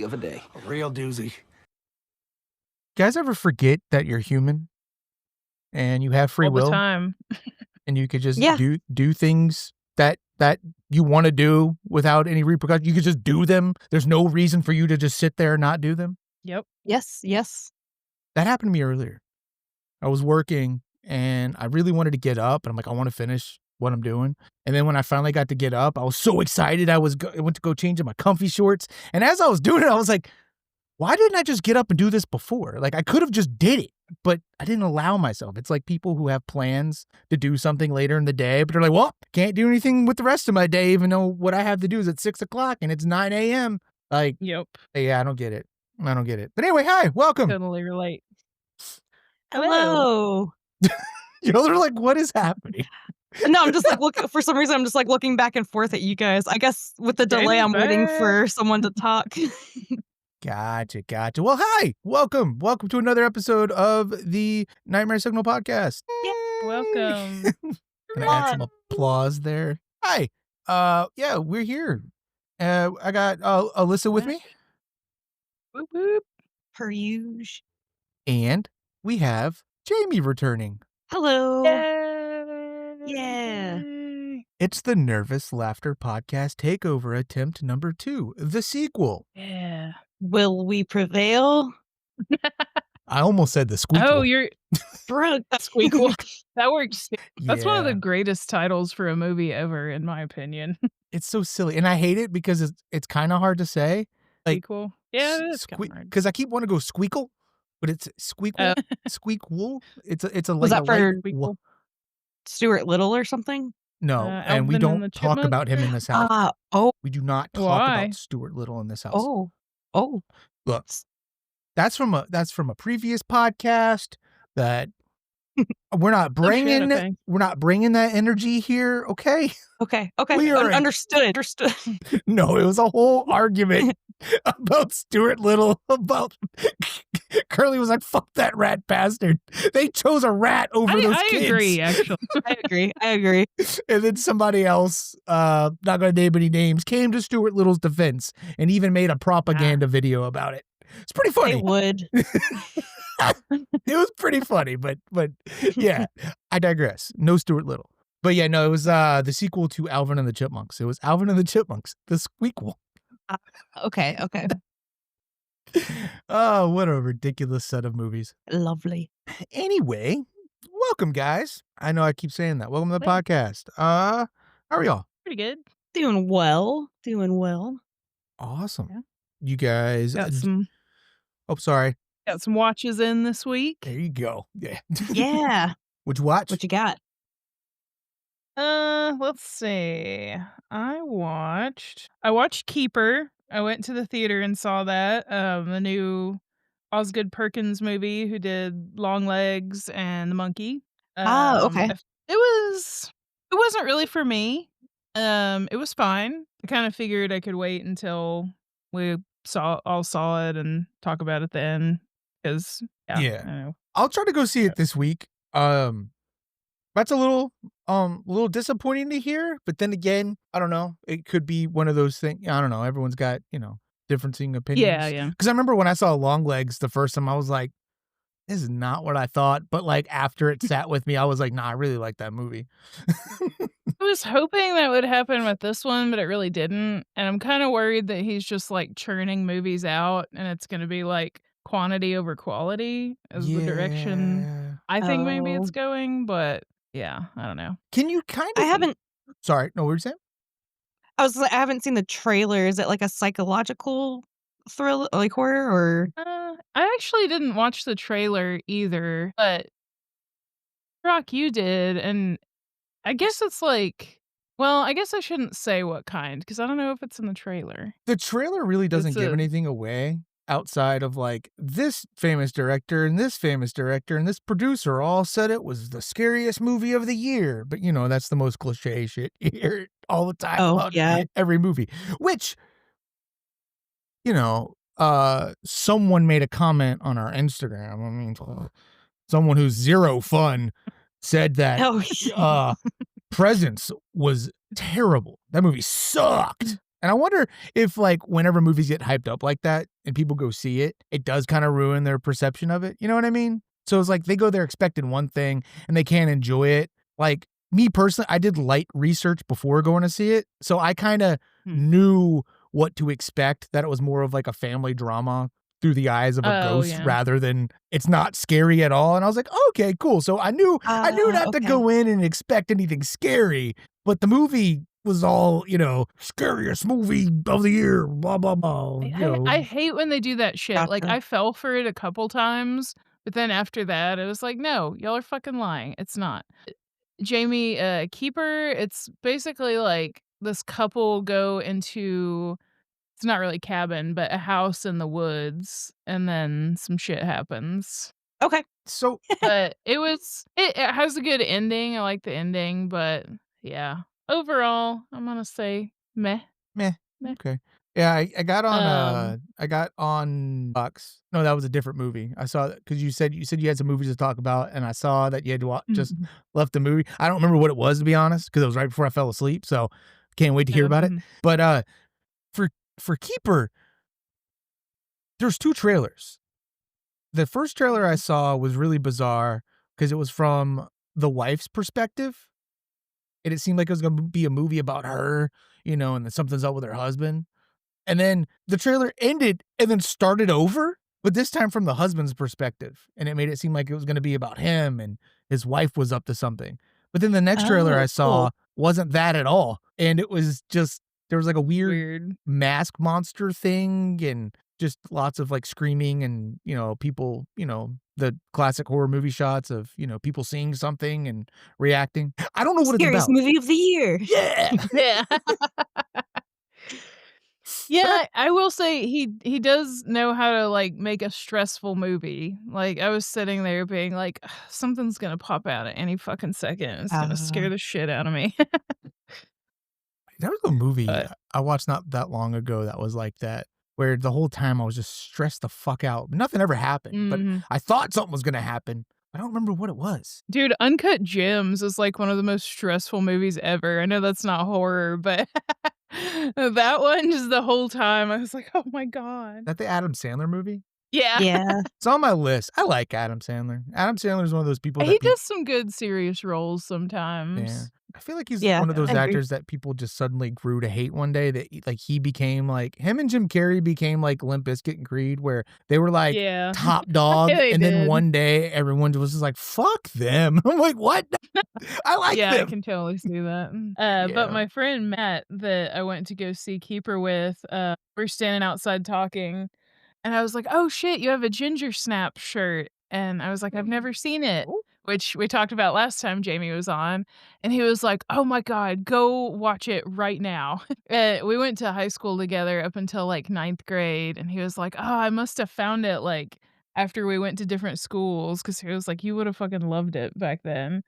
doozy of a day. A real doozy. Guys ever forget that you're human and you have free All will? the time. And you could just Yeah. do things that you want to do without any repercussions. You could just do them. There's no reason for you to just sit there and not do them. Yep. Yes. That happened to me earlier. I was working and I really wanted to get up and I'm like, I want to finish what I'm doing. And then when I finally got to get up, I was so excited. I went to go change in my comfy shorts. And as I was doing it, I was like, why didn't I just get up and do this before? Like I could have just did it, but I didn't allow myself. It's like people who have plans to do something later in the day, but they're like, well, can't do anything with the rest of my day, even though what I have to do is at 6:00 and it's 9 a.m. Like, Yep. yeah, I don't get it. But anyway, hi, welcome. Totally relate. Hello. You know, they're like, what is happening? No, I'm just like for some reason I'm just like looking back and forth at you guys. I guess with the delay I'm waiting for someone to talk. Gotcha. Well, hi, welcome to another episode of the NightmareSignal podcast. Welcome. Can I add some applause there? Hi. Yeah, we're here. I got Alyssa with me, Whoop, whoop. Per usual. and we have Jamie returning. Hello. Yay. Yeah. It's the Nervous Laughter Podcast Takeover attempt number 2, the sequel. Yeah. Will we prevail? I almost said the squeakquel. Oh, you're Brooke. Squeakquel. That works. That's one of the Yeah. greatest titles for a movie ever, in my opinion. It's so silly, and I hate it because it's kind of hard to say. Like, Squeakquel. Yeah, it's kind of hard. because I keep wanting to go squeakquel, but it's squeakquel, squeakquel. It's a Was like that a for light Squeakquel? Stuart Little or something? No, and we Alvin and don't the talk Chipmunks? about him in this house. Oh. We do not talk Why? about Stuart Little in this house. Oh. Look, that's from a previous podcast that we're not bringing. okay. We're not bringing that energy here. Okay. Okay. We are in- Understood. No, it was a whole argument about Stuart Little. About Curly was like, "Fuck that rat bastard." They chose a rat over those I kids. agree, actually. I agree. And then somebody else, not gonna name any names, came to Stuart Little's defense and even made a propaganda video about it. It's pretty funny. They would. It was pretty funny, but yeah, I digress. No Stuart Little. But yeah, no, it was the sequel to Alvin and the Chipmunks. It was Alvin and the Chipmunks, the squeakquel. Okay. Oh, what a ridiculous set of movies. Lovely. Anyway, welcome, guys. I know I keep saying that. Welcome to the podcast. How are y'all? Pretty good. Doing well. Awesome. Yeah. You guys. Got some Sorry. watches in this week. There you go. Yeah. Yeah. Would you watch? What you got? Let's see. I watched Keeper. I went to the theater and saw that. The new Osgood Perkins movie, who did Long Legs and The Monkey. Okay. It wasn't really for me. It was fine. I kind of figured I could wait until we all saw it and talk about it then. Because Yeah. I know. I'll try to go see it this week. That's a little disappointing to hear, but then again, I don't know. It could be one of those things. I don't know. Everyone's got, differing opinions. Yeah. Because I remember when I saw Long Legs the first time, I was like, this is not what I thought. But like after it sat with me, I was like, nah, I really like that movie. I was hoping that would happen with this one, but it really didn't. And I'm kind of worried that he's just like churning movies out and it's going to be like quantity over quality as the direction I think maybe it's going. But yeah, I don't know. Can you kind of... I haven't. Sorry, no, what were you saying? I haven't seen the trailer. Is it like a psychological thriller, like horror, or? I actually didn't watch the trailer either, but Rock, you did, and I guess it's like, well, I guess I shouldn't say what kind because I don't know if it's in the trailer. The trailer really doesn't give anything away outside of like this famous director and this famous director and this producer all said it was the scariest movie of the year. But that's the most cliche shit you hear all the time about every movie, which, someone made a comment on our Instagram. I mean, someone who's zero fun said that Presence was terrible. That movie sucked. And I wonder if, like, whenever movies get hyped up like that and people go see it, it does kinda ruin their perception of it, you know what I mean? So it's like they go there expecting one thing and they can't enjoy it. Like, me personally, I did light research before going to see it, so I kinda Hmm. knew what to expect, that it was more of like a family drama through the eyes of a Oh, ghost yeah. rather than it's not scary at all, and I was like, "Okay, cool." So I knew not to Okay. go in and expect anything scary, but the movie was all, scariest movie of the year, blah, blah, blah, I hate when they do that shit. Like, Gotcha. I fell for it a couple times, but then after that, it was like, "No, y'all are fucking lying. It's not." Jamie, Keeper, it's basically like this couple go into it's not really cabin, but a house in the woods, and then some shit happens. Okay. So But it has a good ending, I like the ending, but yeah. Overall, I'm gonna say meh, meh, meh. okay. Yeah, Um, I got on Fox. No, that was a different movie. I saw that 'cause you said you had some movies to talk about, and I saw that you had just mhm, left the movie. I don't remember what it was, to be honest, because it was right before I fell asleep, so can't wait to hear about it. mhm, But, for Keeper, there's 2 trailers. The first trailer I mhm. saw was really bizarre because it was from the wife's perspective, and it seemed like it was gonna be a movie about her, and then something's up with her husband. And then the trailer ended and then started over, but this time from the husband's perspective, and it made it seem like it was gonna be about him and his wife was up to something. But then the next trailer I Oh, saw cool. wasn't that at all, and it was just there was, like, a weird Weird. mask monster thing and just lots of, like, screaming and, people, the classic horror movie shots of, people seeing something and reacting. I don't know what it's Scariest about. movie of the year. Yeah! Yeah. But I Yeah, I will say he does know how to, like, make a stressful movie. Like, I was sitting there being like, "Ugh, something's gonna pop out at any fucking second, it's gonna scare Uh, the shit out of me." There was a movie But I watched not that long ago that was like that, where the whole time I was just stressed the fuck out. Nothing ever happened, but mhm. I thought something was gonna happen. I don't remember what it was. Dude, Uncut Gems is, like, one of the most stressful movies ever. I know that's not horror, but that one just the whole time, I was like, "Oh my god." That the Adam Sandler movie? Yeah. yeah. It's on my list. I like Adam Sandler. Adam Sandler is one of those people He that does some good serious roles yeah. sometimes. I feel like he's Yeah, one of I those agree. actors that people just suddenly grew to hate one day that he became like him and Jim Carrey became like Limp Bizkit and Creed where they were like Yeah. top dog, They and then did. one day everyone was just like, "Fuck them." I'm like, "What? I like Yeah, I them." can totally see that. But Yeah. my friend Matt that I went to go see Keeper with, we're standing outside talking, and I was like, "Oh shit, you have a Ginger Snap shirt." And I was like, "I've never seen it," Oh. which we talked about last time Jamie was on, and he was like, "Oh my god, go watch it right now." We went to high school together up until, like, ninth grade, and he was like, "Oh, I must have found it, like, after we went to different schools," 'cause he was like, "You would have fucking loved it back then."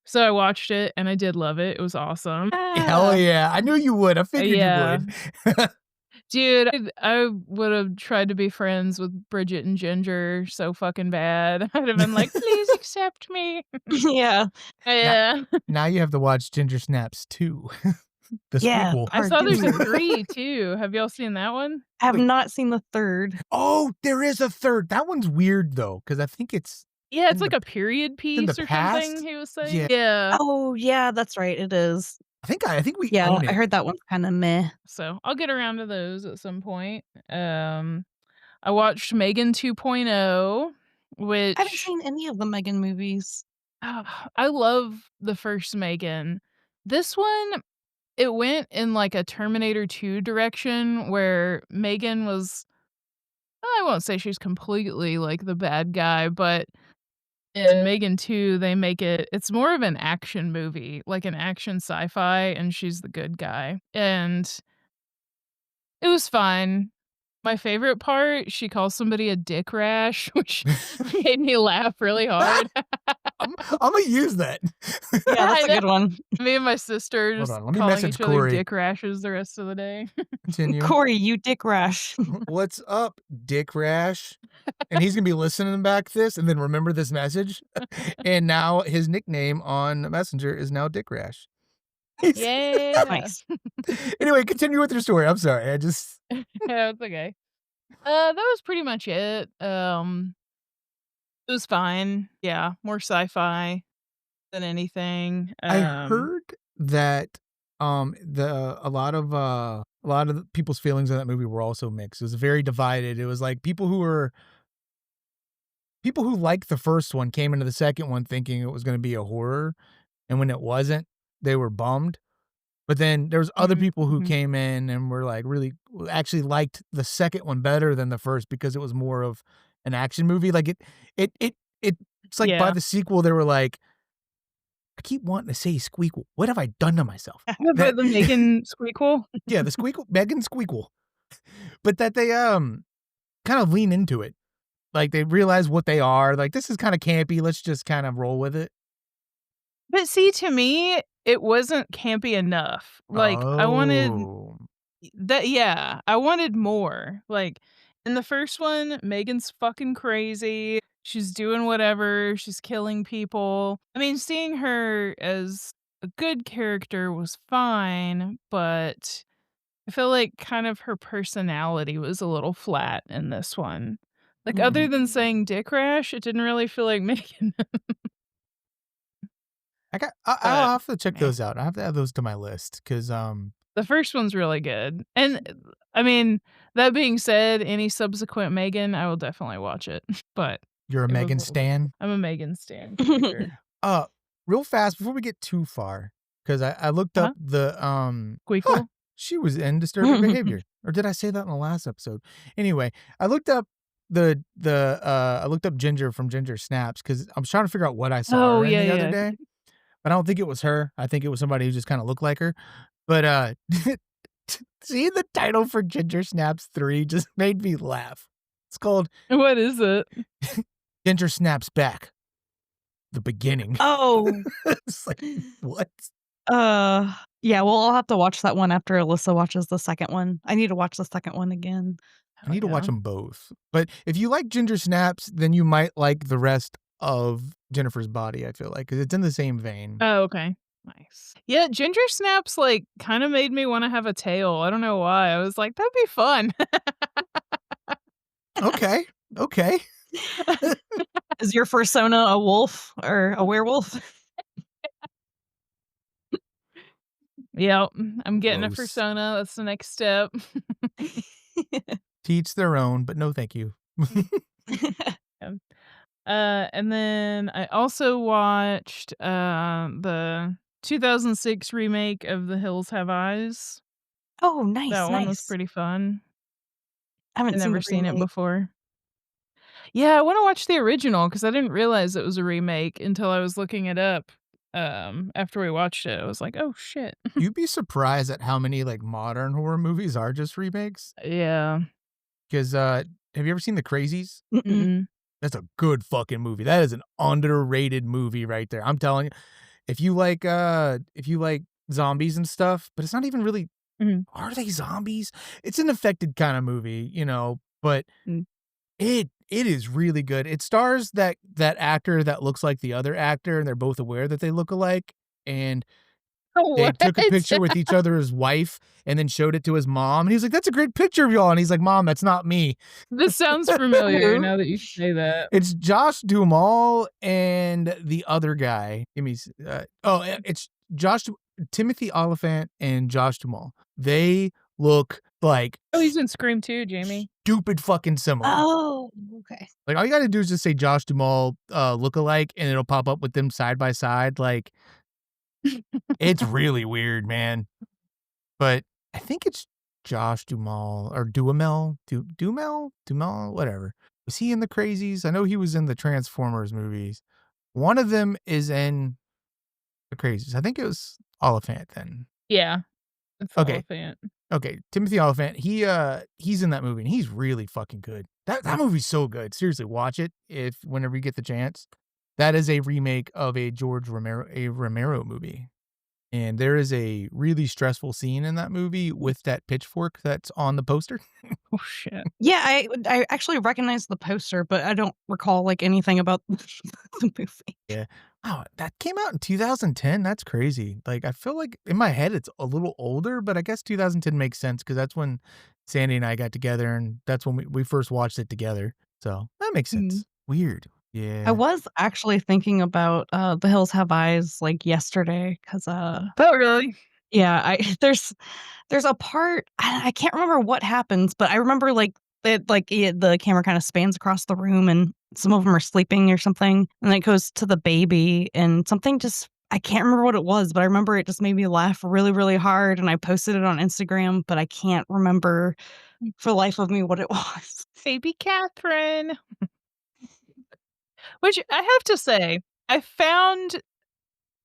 So I watched it, and I did love it, it was awesome. Hell Ah, yeah. I knew you would. I figured you Yeah. would. Dude, I would've tried to be friends with Bridget and Ginger so fucking bad. I'd have been like, "Please accept me." yeah. Now Yeah. now you have to watch Ginger Snaps 2, the Yeah, sequel. I part saw there's a 2. 3 too. Have y'all seen that one? I have Wait. not seen the 3rd. Oh, there is a 3rd. That one's weird though, because I think it's Yeah, it's in like the a period in the piece or something, past. he was Yeah. saying. Yeah. Oh, yeah, that's right, it is. I think we Yeah, own I it. heard that one's kinda meh. So, I'll get around to those at some point. I watched Megan 2.0, I haven't which seen any of the Megan movies. I love the first Megan. This one, it went in, like, a Terminator 2 direction where Megan was I won't say she's completely, like, the bad guy, but in Megan 2, they make it's more of an action movie, like an action sci-fi, and she's the good guy, and it was fine. My favorite part, she calls somebody a dick rash, which made me laugh really hard. Imma use that. Yeah, that's I a know. good one. Me and my sister Hold just on, let me calling message each other Corey. dick rashes the rest of the day. Continue. Corey, you dick rash. "What's up, Dick Rash?" And he's gonna be listening back this and then remember this message, and now his nickname on Messenger is now Dick Rash. Yeah. Nice. Anyway, continue with your story. I'm sorry. I just Yeah, it's okay. That was pretty much it. It was fine. Yeah, more sci-fi than anything. I heard that a lot of the people's feelings in that movie were also mixed. It was very divided. It was like people who liked the first one came into the second one thinking it was gonna be a horror, and when it wasn't, they were bummed. But then there's other people who Mhm. came in and were like really actually liked the second one better than the first because it was more of an action movie. Like it it it's like by Yeah. the sequel they were like, I keep wanting to say Squeakquel. What have I done to myself? That But the Megan Squeakquel? yeah, the Squeakquel, Megan Squeakquel. But that they kind of lean into it. Like they realize what they are. Like this is kind of campy. Let's just kind of roll with it. But see, to me, it wasn't campy enough. Like, I wanted Oh. that yeah, I wanted more. Like, in the first one, Megan's fucking crazy. She's doing whatever, she's killing people. I mean, seeing her as a good character was fine, but I feel like kind of her personality was a little flat in this one. Like, other than saying dick rash, it didn't really feel like Megan. I'll But have to check eh. those out. I have to add those to my list because The first one's really good, and, I mean, that being said, any subsequent Megan, I will definitely watch it, but you're a it was a Megan little bit stan. I'm a Megan stan for sure. Uh, real fast before we get too far, because I looked up Uh-huh. the huh, Squeakquel? she was in disturbing behavior, or did I say that in the last episode? Anyway, I looked up I looked up Ginger from Ginger Snaps because I was trying to figure out what I saw Oh, her in yeah, the other yeah. day, but I don't think it was her. I think it was somebody who just kind of looked like her. But seeing the title for Ginger Snaps 3 just made me laugh. It's called What is it? Ginger Snaps Back, the beginning. Oh. It's like, what? Yeah, well, I'll have to watch that one after Alyssa watches the second one. I need to watch the second one again. I Hell need to watch yeah. them both. But if you like Ginger Snaps, then you might like the rest of Jennifer's Body, I feel like, because it's in the same vein. Oh, okay. Nice. Yeah, Ginger Snaps, like, kinda made me wanna have a tail, I don't know why, I was like, "That'd be fun." Okay. Okay. Is your persona a wolf or a werewolf? Yep, I'm getting a Gross. persona, that's the next step. To each their own, but no thank you. Yeah. And then I also watched, the 2006 remake of The Hills Have Eyes. Oh, That nice, one was nice. pretty fun. I haven't I'd seen never the seen it remake. before. Yeah, I wanna watch the original because I didn't realize it was a remake until I was looking it up, after we watched it. I was like, "Oh, shit." You'd be surprised at how many like modern horror movies are just remakes. Yeah. Because have you ever seen The Crazies? Mm-mm. Mm-mm. That's a good fucking movie. That is an underrated movie right there. I'm telling you, if you like zombies and stuff, but it's not even really Mhm. are they zombies? It's an affected kind of movie, you know, but Mm. it is really good. It stars that actor that looks like the other actor, and they're both aware that they look alike, and they What? took a picture with each other's wife and then showed it to his mom, and he's like, "That's a great picture of y'all," and he's like, "Mom, that's not me." This sounds familiar Who? now that you say that. It's Josh Duhamel and the other guy. Give me it's Timothy Oliphant and Josh Duhamel. They look like Oh, he's in Scream 2, Jamie. stupid fucking similar. Oh, okay. Like, all you gotta do is just say Josh Duhamel, look-alike, and it'll pop up with them side by side, like, it's really weird, man. But I think it's Josh Duhamel or Duhamel, whatever. Was he in The Crazies? I know he was in the Transformers movies. One of them is in The Crazies. I think it was Oliphant then. Yeah, it's Okay. Elephant. Okay, Timothy Oliphant, he's in that movie, and he's really fucking good. That movie's so good. Seriously, watch it if whenever you get the chance. That is a remake of a Romero movie, and there is a really stressful scene in that movie with that pitchfork that's on the poster. Oh, shit. Yeah, I actually recognize the poster, but I don't recall like anything about the movie. Yeah. Oh, that came out in 2010? That's crazy. Like, I feel like in my head, it's a little older, but I guess 2010 makes sense because that's when Sandy and I got together, and that's when we first watched it together. So, that makes Mhm. sense. Weird. I Yeah. was actually thinking about, The Hills Have Eyes, like, yesterday 'cause, Oh, really? yeah, I there's a part I can't remember what happens, but I remember, the camera kinda spans across the room, and some of them are sleeping or something, and then it goes to the baby, and something just I can't remember what it was, but I remember it just made me laugh really, really hard, and I posted it on Instagram, but I can't remember for the life of me what it was. Baby Catherine. Which I have to say, I found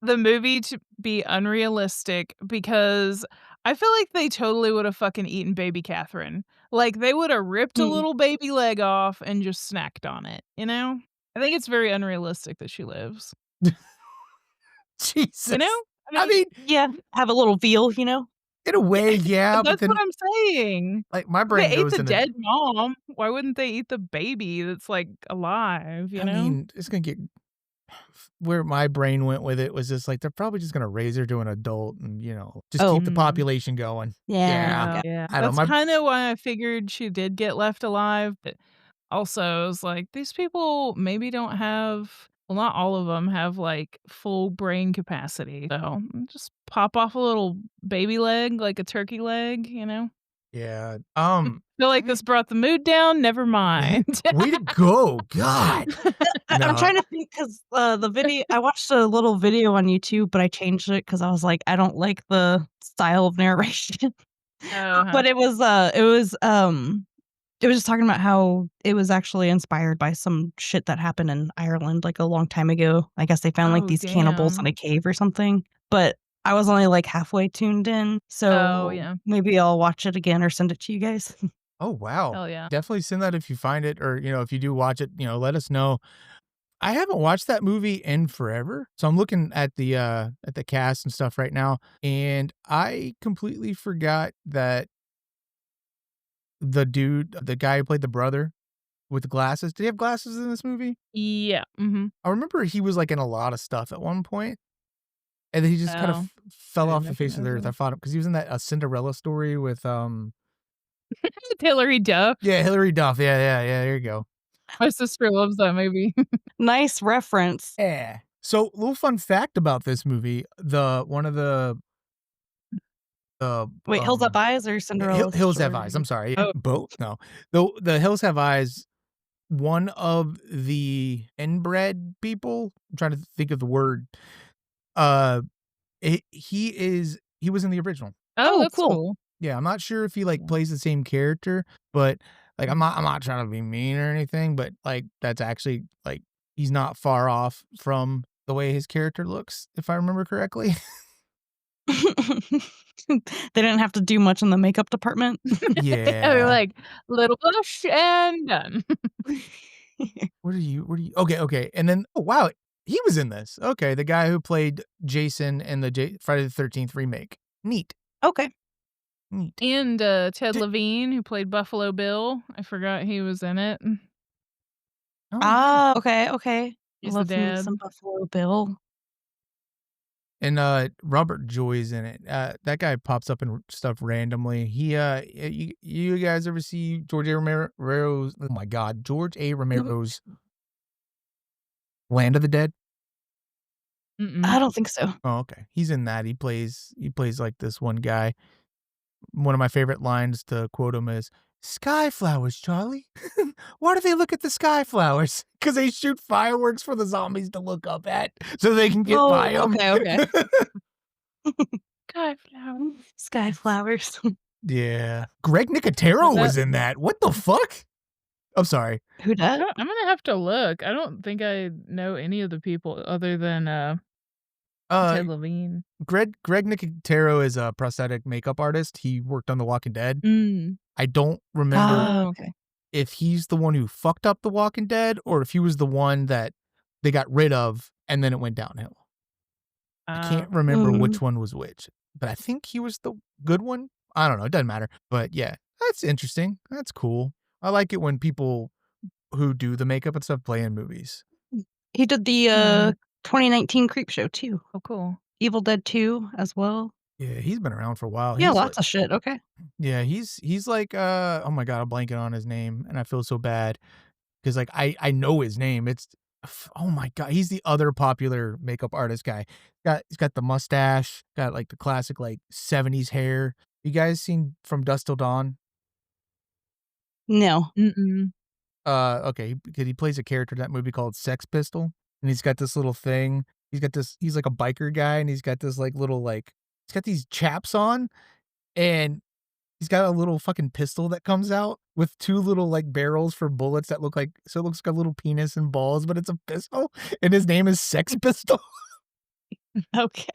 the movie to be unrealistic because I feel like they totally would have fucking eaten baby Catherine. Like, they would have ripped a Mm. little baby leg off and just snacked on it, you know? I think it's very unrealistic that she lives. You know? Jesus. I I mean, mean, Yeah, have a little veal, you know? in a way, yeah, but that's what then, I'm saying. like, my If they brain ate goes the in a dead mom, why wouldn't they eat the baby that's, like, alive, you I know? mean, it's gonna get where my brain went with it was just like, they're probably just gonna raise her to an adult and, just Oh. keep the Mm. population going. Yeah, Yeah. yeah. Yeah, I don't that's know, my kinda why I figured she did get left alive, but also, I was like, these people maybe don't have well, not all of them have, like, full brain capacity, so just pop off a little baby leg, like a turkey leg, you know? yeah, Feel like I this brought the mood down, never mind. way to go, God. I'm No. trying to think 'cause, the video I watched a little video on YouTube, but I changed it 'cause I was like, I don't like the style of narration. Uh-huh. But it was just talking about how it was actually inspired by some shit that happened in Ireland, like, a long time ago. I guess they found, like, Oh, these cannibals in damn. a cave or something, but I was only, like, halfway tuned in, Oh, so yeah. maybe I'll watch it again or send it to you guys. Oh, wow. Hell yeah. Definitely send that if you find it or, if you do watch it, let us know. I haven't watched that movie in forever, so I'm looking at the cast and stuff right now, and I completely forgot that the guy who played the brother with the glasses did he have glasses in this movie? Yeah, mhm. I remember he was, like, in a lot of stuff at one point, and then he just kind Oh, of I fell didn't off the face of the recognize earth. I him. thought because he was in that, Cinderella story with, Hilary Duff. yeah, Hilary Duff. Yeah, yeah, yeah, there you go. My sister loves that movie. Nice reference. Yeah. So, little fun fact about this movie, the one of the, Wait, Hills Have Eyes or Cinderella's Hills Have Eyes, I'm story? sorry, Oh, both? No. The Hills Have Eyes, one of the inbred people, I'm trying to think of the word, uh, he was in the original. oh, Oh, that's cool. cool. Yeah, I'm not sure if he, like, Yeah. plays the same character, but, like, I'm not trying to be mean or anything, but, like, that's actually, like, he's not far off from the way his character looks, if I remember correctly. They didn't have to do much in the makeup department. Yeah, we're Yeah. like, little blush and done. What are you okay, okay, and then oh, wow, he was in this. Okay, the guy who played Jason in the Friday the 13th remake. Neat, Okay. neat. And, Ted Di Levine, who played Buffalo Bill, I forgot he was in it. Oh, wow. Ah, okay, okay. He's the Love me some dad. Buffalo Bill. And, Robert Joy's in it. That guy pops up in stuff randomly. You guys ever see George A. Romero's oh my god, George A. Mhm. Romero's Land of the Dead? Mm-mm. I don't think so. Oh, okay. He's in that. He plays, like, this one guy. One of my favorite lines to quote him is, "Sky flowers, Charlie. Why do they look at the sky flowers? Because they shoot fireworks for the zombies to look up at so they can get by Oh, 'em." okay, okay. Sky flower. Sky flowers. Yeah. Greg Was Nicotero that was in that. What the fuck? I'm sorry. Who dat? I'm gonna have to look. I don't think I know any of the people other than, Uh, Ted Levine. Greg Nicotero is a prosthetic makeup artist. He worked on The Walking Dead. Mm. I don't remember Ah, Oh. okay. if he's the one who fucked up The Walking Dead or if he was the one that they got rid of and then it went downhill. I Oh. can't remember which Mm. one was which, but I think he was the good one. I don't know, it doesn't matter. But yeah, that's interesting. That's cool. I like it when people who do the makeup and stuff play in movies. He did the, Mhm. 2019 Creepshow too. Oh, cool. Evil Dead 2 as well. Yeah, he's been around for a while. Yeah, He's lots like of shit. Okay. yeah, he's like, oh my god, I'm blanking on his name, and I feel so bad because like I know his name. It's oh my god, he's the other popular makeup artist guy. He's got the mustache, got like the classic like 70s hair. You guys seen From Dusk Till Dawn? No. Mm-mm. Okay, because he plays a character in that movie called Sex Pistol, and he's got this little thing. He's like a biker guy, and he's got this like little like he's got these chaps on, and he's got a little fucking pistol that comes out with 2 little like barrels for bullets that look like so it looks like a little penis and balls, but it's a pistol, and his name is Sex Pistol. Okay.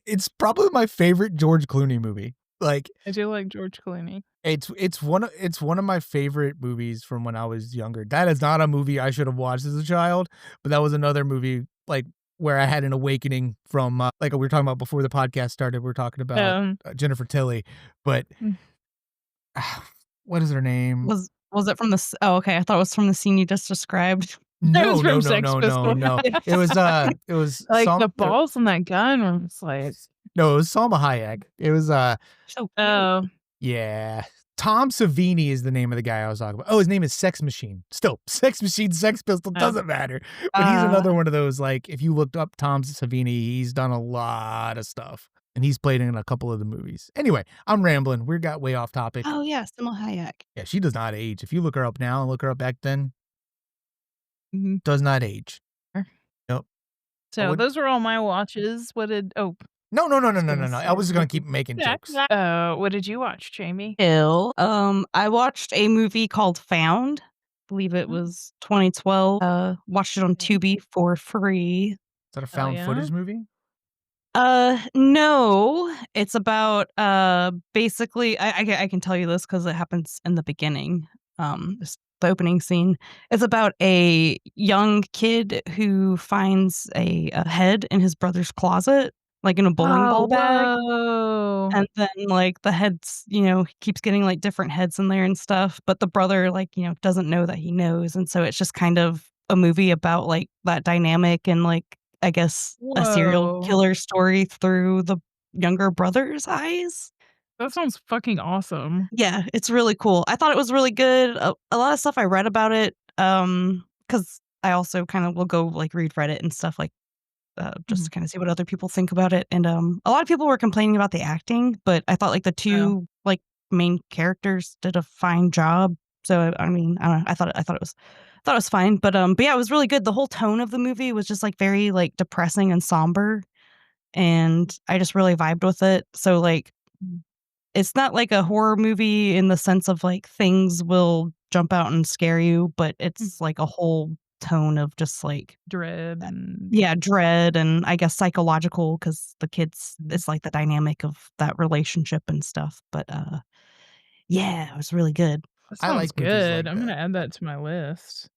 It's probably my favorite George Clooney movie. Like I do like George Clooney. it's one of my favorite movies from when I was younger. That is not a movie I should have watched as a child, but that was another movie, like, where I had an awakening from, like we were talking about before the podcast started, we were talking about, Jennifer Tilly, but Mm. what is her name? Was it from the oh, okay, I thought it was from the scene you just described. That No, was no, from no, Sex no, no, Pistol. no. It was Like, Sam the balls on that gun were just like no, it was Salma Hayek. It was, So cute. oh. yeah. Tom Savini is the name of the guy I was talking about. Oh, his name is Sex Machine. Still, Sex Machine, Sex Pistol, Oh. doesn't matter. But he's another one of those, like, if you looked up Tom Savini, he's done a lot of stuff. And he's played in a couple of the movies. Anyway, I'm rambling. We got way off topic. Oh, yeah, Salma Hayek. Yeah, she does not age. If you look her up now and look her up back then, Mhm. does not age. Sure. Nope. So, would- those were all my watches. What did No. gonna I was say- going to keep making jokes. what did you watch, Jamie? I watched a movie called Found. I believe it was 2012. Watched it on Tubi for free. Is that a found yeah? footage movie? No, it's about basically I can tell you this because it happens in the beginning. The opening scene. It's about a young kid who finds a head in his brother's closet, like in a bowling ball bag. Whoa. And then, like, the heads, keeps getting, like, different heads in there and stuff, but the brother, like, doesn't know that he knows, and so it's just kind of a movie about, like, that dynamic and, like, I guess, a serial Whoa. killer story through the younger brother's eyes. That sounds fucking awesome. Yeah, it's really cool. I thought it was really good. A lot of stuff I read about it, because I also kind of will go, like, read Reddit and stuff, like, just to kind of see what other people think about it. And a lot of people were complaining about the acting, but I thought like the two like main characters did a fine job. So I mean, I don't know. I thought it was fine. But yeah, it was really good. The whole tone of the movie was just like very like depressing and somber, and I just really vibed with it. So like, it's not like a horror movie in the sense of like things will jump out and scare you, but it's like a whole tone of just like Dread and dread and I guess psychological because the kids it's like the dynamic of that relationship and stuff. But yeah, it was really good. that I sounds like movies good. like I'm gonna that. add that to my list.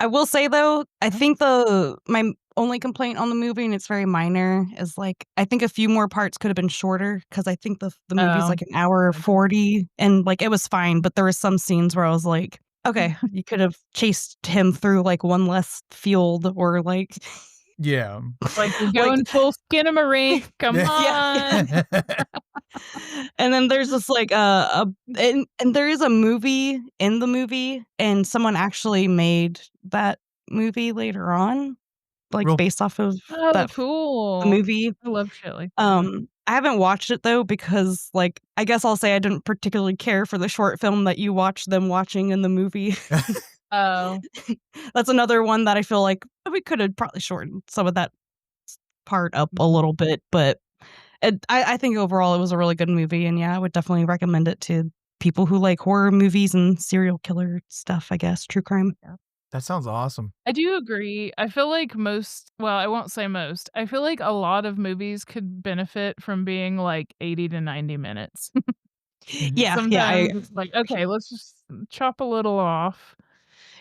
I will say though, I think my only complaint on the movie, and it's very minor, is like I think a few more parts could have been shorter because I think the movie's Oh. like an hour 40, and like it was fine, but there were some scenes where I was like, okay, you could have chased him through like one less field or like Yeah. Like, you're going full Skinamarink. Come Yeah. on. And then there's this like and there is a movie in the movie, and someone actually made that movie later on, like Real- based off of Oh, that cool. the movie. I love shit like that. I haven't watched it though because like I guess I'll say I didn't particularly care for the short film that you watched them watching in the movie. Oh. That's another one that I feel like we could have probably shortened some of that part up a little bit, but I think overall it was a really good movie, and yeah, I would definitely recommend it to people who like horror movies and serial killer stuff, I guess, true crime. That sounds awesome. I do agree. I feel like I won't say most. I feel like a lot of movies could benefit from being like 80 to 90 minutes. Yeah, Sometimes it's like, okay, let's just chop a little off.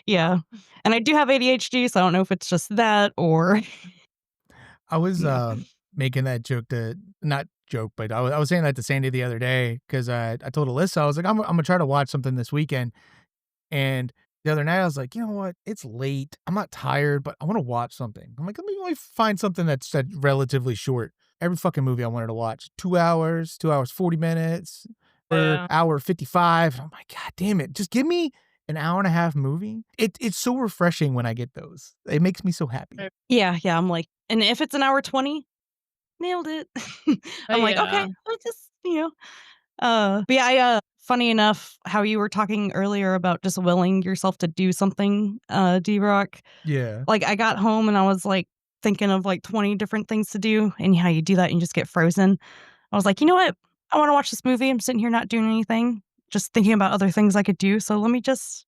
yeah. And I do have ADHD, so I don't know if it's just that or I was Yeah. making that joke not joke, but I was saying that to Sandy the other day because I told Alyssa, I was like, I'm gonna try to watch something this weekend. And The other night, I was like, "You know what? It's late. I'm not tired, but I wanna watch something." I'm like, "Let me find something that's relatively short." Every fucking movie I wanted to watch, 2 hours, 40 minutes, or Yeah. hour 55. I'm like, "God damn it, just give me an hour and a half movie." It's so refreshing when I get those. It makes me so happy. Yeah, yeah, I'm like and if it's an hour 20, nailed it. I'm like, "Okay, Yeah. I just" but yeah, funny enough, how you were talking earlier about just willing yourself to do something, D-Rock, Yeah. like, I got home and I was, like, thinking of, like, 20 different things to do, and how you do that and you just get frozen. I was like, "You know what? I wanna watch this movie. I'm sitting here not doing anything, just thinking about other things I could do, so let me just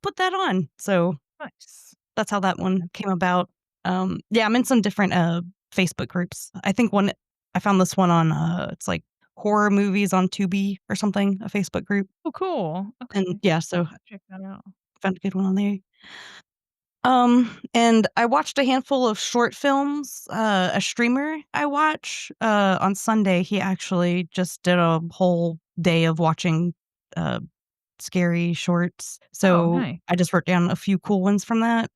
put that on." So, Nice. that's how that one came about. Yeah, I'm in some different, Facebook groups. I think one I found this one on, it's like horror movies on Tubi or something, a Facebook group, Oh, cool. and Okay. yeah, I'll so have to check that out. found a good one on there. And I watched a handful of short films. A streamer I watch, on Sunday, he actually just did a whole day of watching, uh, scary shorts. Oh, So nice. I just wrote down a few cool ones from that.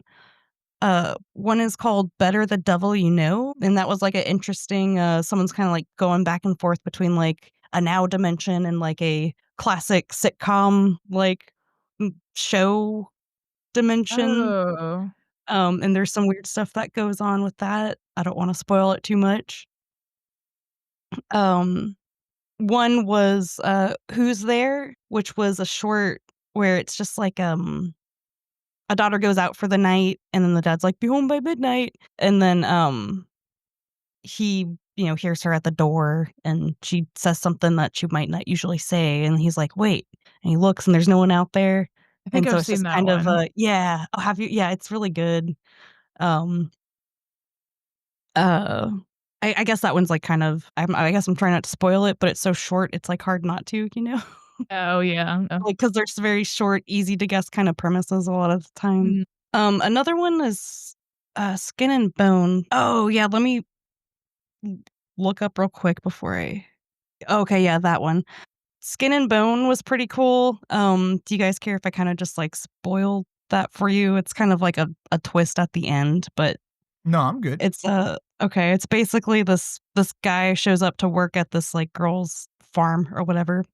One is called Better the Devil You Know, and that was, like, an interesting, someone's kinda, like, going back and forth between, like, a now dimension and, like, a classic sitcom, like, show dimension. Oh. And there's some weird stuff that goes on with that. I don't wanna spoil it too much. Um, one was, Who's There?, which was a short where it's just like, a daughter goes out for the night, and then the dad's like, "Be home by midnight," and then, he, hears her at the door, and she says something that she might not usually say, and he's like, "Wait," and he looks, and there's no one out there, I think and so I've it's seen just that kind of one. a yeah. Oh, have you? Yeah, it's really good. Um Uh, I guess that one's, like, kind of I guess I'm trying not to spoil it, but it's so short, it's, like, hard not to, you know? Oh, yeah. Like, 'cause there's very short, easy to guess kinda premises a lot of the time. Mm. Another one is, Skin and Bone. Oh, yeah, let me l look up real quick before I okay, yeah, that one. Skin and Bone was pretty cool. Do you guys care if I kinda just, like, spoil that for you? It's kind of like a twist at the end, but No, I'm good. it's, okay, it's basically this guy shows up to work at this, like, girl's farm or whatever,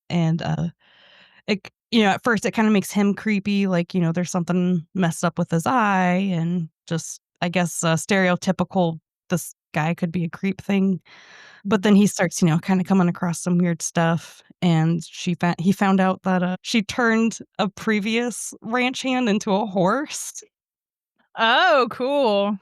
and, at first it kinda makes him creepy, like, there's something messed up with his eye and just, I guess, stereotypical this guy could be a creep thing, but then he starts, kinda coming across some weird stuff, and he found out that, she turned a previous ranch hand into a horse. Oh, cool.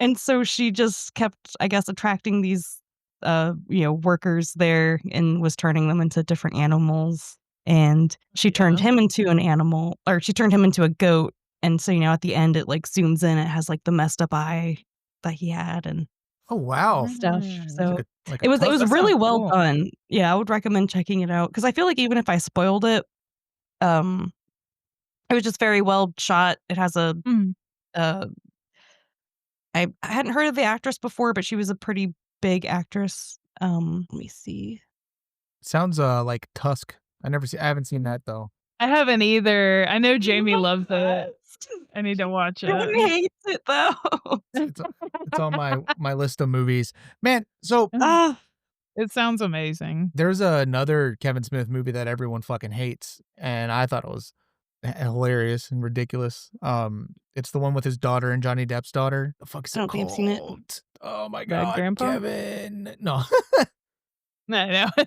And so she just kept, I guess, attracting these, workers there and was turning them into different animals. And she turned Yeah. him into an animal, or she turned him into a goat. And so, at the end, it like zooms in. It has like the messed up eye that he had and Oh, wow. stuff. It's Mm. So like a it was That tusk. really sounds well cool. done. Yeah, I would recommend checking it out because I feel like even if I spoiled it, um, it was just very well shot. It has Mm. uh I hadn't heard of the actress before, but she was a pretty big actress. Let me see. Sounds, like Tusk. I haven't seen that though. I haven't either. I know Jamie loves Yes. it. I need to watch it. Everyone hates it though. It's it's on my list of movies. Man, so Ah, It sounds amazing. there's another Kevin Smith movie that everyone fucking hates, and I thought it was hilarious and ridiculous. It's the one with his daughter and Johnny Depp's daughter. The fuck is I it don't think I've seen it. called? Oh my Bad god, Grandpa? Kevin. No. I know.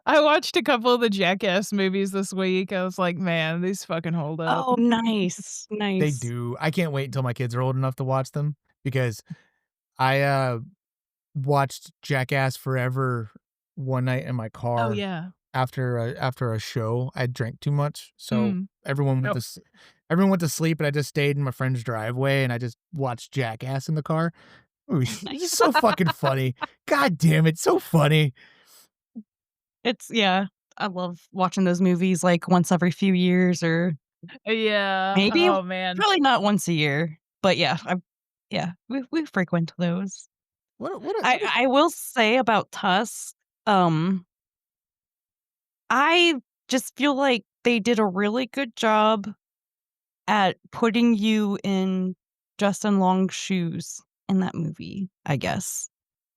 I watched a couple of the Jackass movies this week. I was like, "Man, these fucking hold up." Oh, nice, They nice. do. I can't wait until my kids are old enough to watch them because I, watched Jackass Forever one night in my Oh, car yeah. after a show. I drank too much, so Mm. everyone went Oh, to s everyone went to sleep, and I just stayed in my friend's driveway, and I just watched Jackass in the car. Ooh, he's Nice. so fucking funny. God damn it, so funny. It's yeah, I love watching those movies, like, once every few years or yeah. maybe Oh, man. probably not once a year, but yeah, we frequent those. What a I will say about Tusk, um, I just feel like they did a really good job at putting you in Justin Long's shoes in that movie, I guess.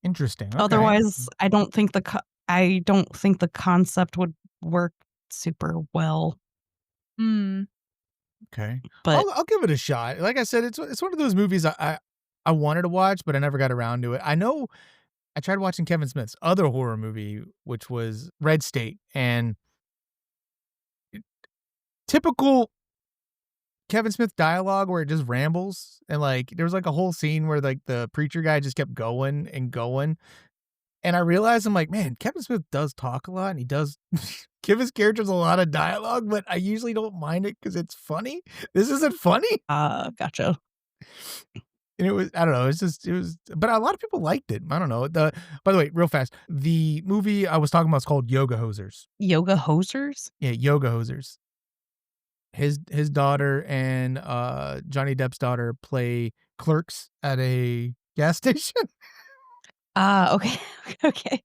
Interesting. Okay. Otherwise, I don't think the concept would work super well. Mm. Okay. But I'll give it a shot. Like I said, it's one of those movies I wanted to watch, but I never got around to it. I know I tried watching Kevin Smith's other horror movie, which was Red State, and typical Kevin Smith dialogue where it just rambles, and like there was like a whole scene where like the preacher guy just kept going and going. And I realized I'm like, man, Kevin Smith does talk a lot and he does give his characters a lot of dialogue, but I usually don't mind it because it's funny. This isn't funny. gotcha. And it was, I don't know, it was, but a lot of people liked it. I don't know. By the way, real fast, the movie I was talking about is called Yoga Hosers. Yoga hosers? Yeah, Yoga Hosers. His daughter and Johnny Depp's daughter play clerks at a gas station. Okay. Okay.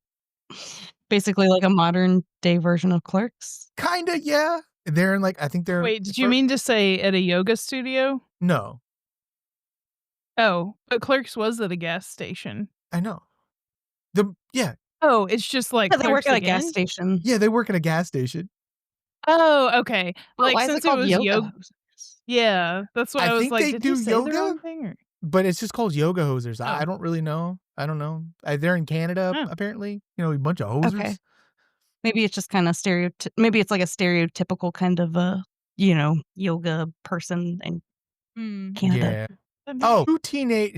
Basically like a modern day version of Clerks? Kinda, yeah. They're in like, I think they're Wait, did you mean to say at a yoga studio? No, Oh, but Clerks was at a gas station. I know. Yeah, Oh, it's just like Yeah, they work Clerks at a gas again? station. yeah, they work at a gas station. Oh, okay. Oh, Like, why is it since it called was yoga yoga, hosers? yeah, that's why I I was think like, they did he do say the yoga, wrong thing or but it's just called Yoga Hosers. I Oh. don't really know. I don't know. They're in Canada, Oh. apparently. You know, a bunch of hosers. Okay. Maybe it's just kinda maybe it's like a stereotypical kind of a, yoga person in Mm. Canada. Yeah. That Oh, may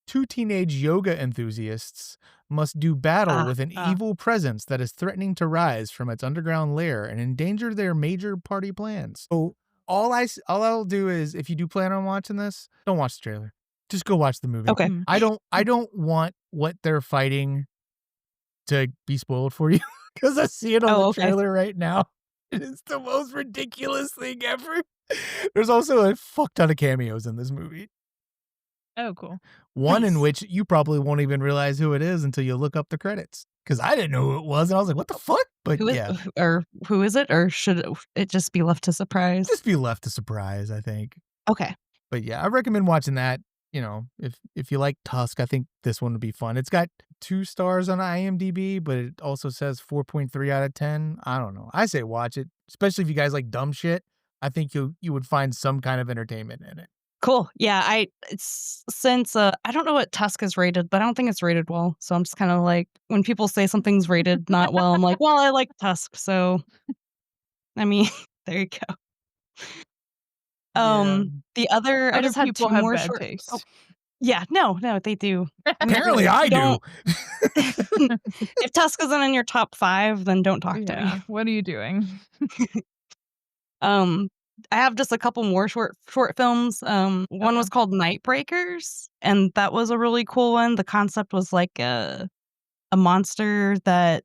two teenage yoga enthusiasts must do battle with an ah. evil presence that is threatening to rise from its underground lair and endanger their major party plans. So all I'll do is, if you do plan on watching this, don't watch the trailer. Just go watch the movie. Okay. Mm. I don't want what they're fighting to be spoiled for you because I see it on Oh, the okay. trailer right now. It is the most ridiculous thing ever. There's also a fuck ton of cameos in this movie. Oh, cool. One in Nice. which you probably won't even realize who it is until you look up the credits. Because I didn't know who it was, and I was like, "What the fuck?" But yeah, Who is it? Or should it just be left to surprise? just be left to surprise, I think. Okay. But yeah, I recommend watching that. You know, if you like Tusk, I think this one would be fun. It's got 2 stars on IMDb, but it also says 4.3 out of 10. I don't know. I say watch it, especially if you guys like dumb shit. I think you would find some kind of entertainment in it. Cool. Yeah, I don't know what Tusk is rated, but I don't think it's rated well. So I'm just kind of like, when people say something's rated not well, I'm like, well, I like Tusk, so I mean, there you go. Yeah. The other I Other just had people 2 have more bad Oh, taste. yeah, no, they do. I mean, Apparently, I do. don't if Tusk isn't in your top 5, then don't talk to me. Yeah, what are you doing? Um, I have just a couple more short films. One was called Nightbreakers, and that was a really cool one. The concept was like a monster that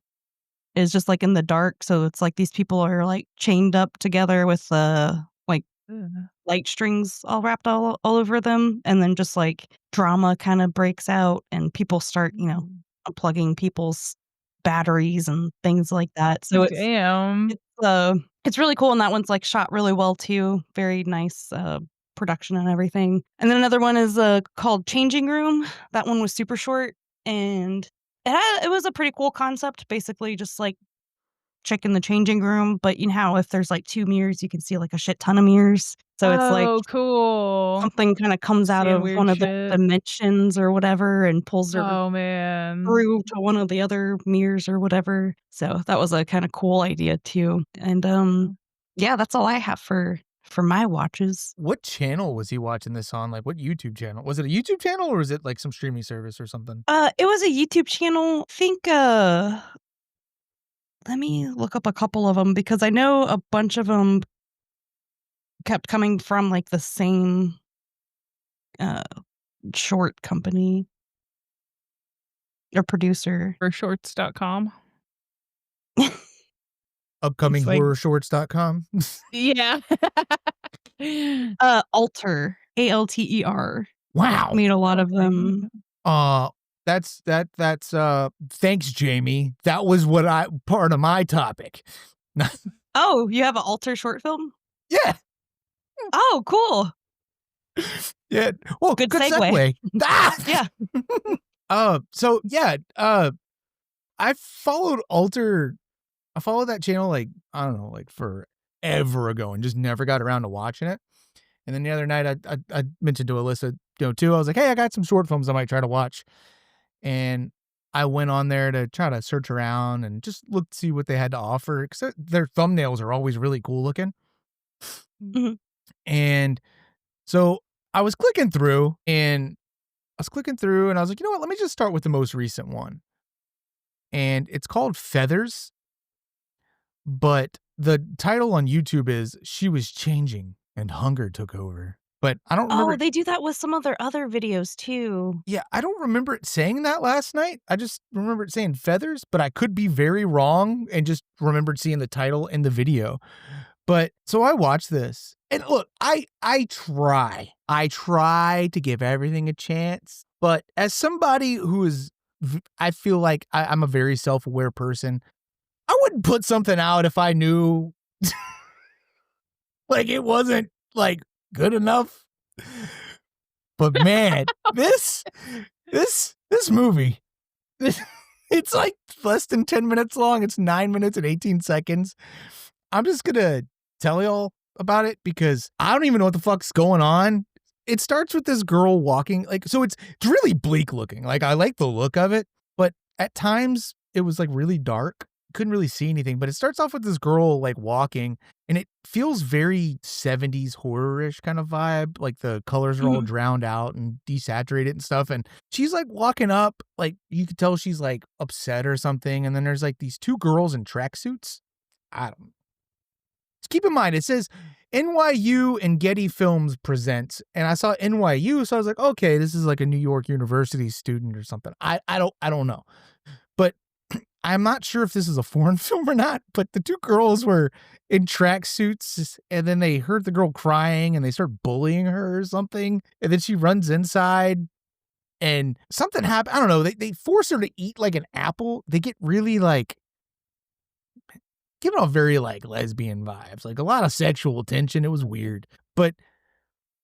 is just like in the dark. So it's like these people are like chained up together with like Ugh. light strings all wrapped all over them, and then just like drama kind of breaks out, and people start unplugging people's batteries and things like that. So Damn. it's really cool, and that one's like shot really well too. Very nice production and everything. And then another one is called Changing Room. That one was super short, and it was a pretty cool concept. Basically, just like check in the changing room, but you know how if there's like 2 mirrors, you can see like a shit ton of mirrors. So it's like Oh, cool. something kind of comes out Seeing of weird one of the shit. dimensions or whatever and pulls her Oh, man. through to one of the other mirrors or whatever. So that was a kind of cool idea too. And yeah, that's all I have for my watches. What channel was he watching this on? Like, what YouTube channel? Was it a YouTube channel or was it like some streaming service or something? It was a YouTube channel. I think let me look up a couple of them because I know a bunch of them kept coming from like the same short company or producer. For shorts.com. Upcominghorrorshorts.com. Yeah. Alter, Alter. Wow. Made a lot of them. That's thanks, Jamie. That was part of my topic. Oh, you have an alter short film? Yeah. Oh, cool. Yeah. Well, Good good segue. segue. Ah! Yeah. So yeah, I followed Alter I followed that channel, like, I don't know, like, forever ago and just never got around to watching it. And then the other night, I mentioned to Alyssa, too, I was like, "Hey, I got some short films I might try to watch." And I went on there to try to search around and just look to see what they had to offer, 'cause their thumbnails are always really cool looking. Mhm. And so I was clicking through, and I was like, "You know what? Let me just start with the most recent one." And it's called Feathers, but the title on YouTube is "She Was Changing and Hunger Took Over." But I don't Oh, remember. they do that with some of their other videos too. Yeah, I don't remember it saying that last night. I just remember it saying feathers, but I could be very wrong and just remembered seeing the title in the video. But so I watched this. And look, I try to give everything a chance, but as somebody who is I feel like I'm a very self-aware person. I wouldn't put something out if I knew like it wasn't like good enough. But man, this movie, it's like less than 10 minutes long. It's 9 minutes and 18 seconds. I'm just gonna tell y'all about it because I don't even know what the fuck's going on. It starts with this girl walking, like, so it's really bleak looking. Like, I like the look of it, but at times it was like really dark. Couldn't really see anything, but it starts off with this girl like walking, and it feels very 70s horror-ish kind of vibe. Like the colors are all Mhm. drowned out and desaturated and stuff. And she's like walking up, like you could tell she's like upset or something. And then there's like these two girls in tracksuits. I don't Just keep in mind, it says NYU and Getty Films presents, and I saw NYU, so I was like, okay, this is like a New York University student or something. I don't know, but I'm not sure if this is a foreign film or not. But the two girls were in tracksuits, and then they heard the girl crying, and they start bullying her or something, and then she runs inside. And something happened. I don't know. They force her to eat like an apple. They get really like giving off very like lesbian vibes, like a lot of sexual tension. It was weird. But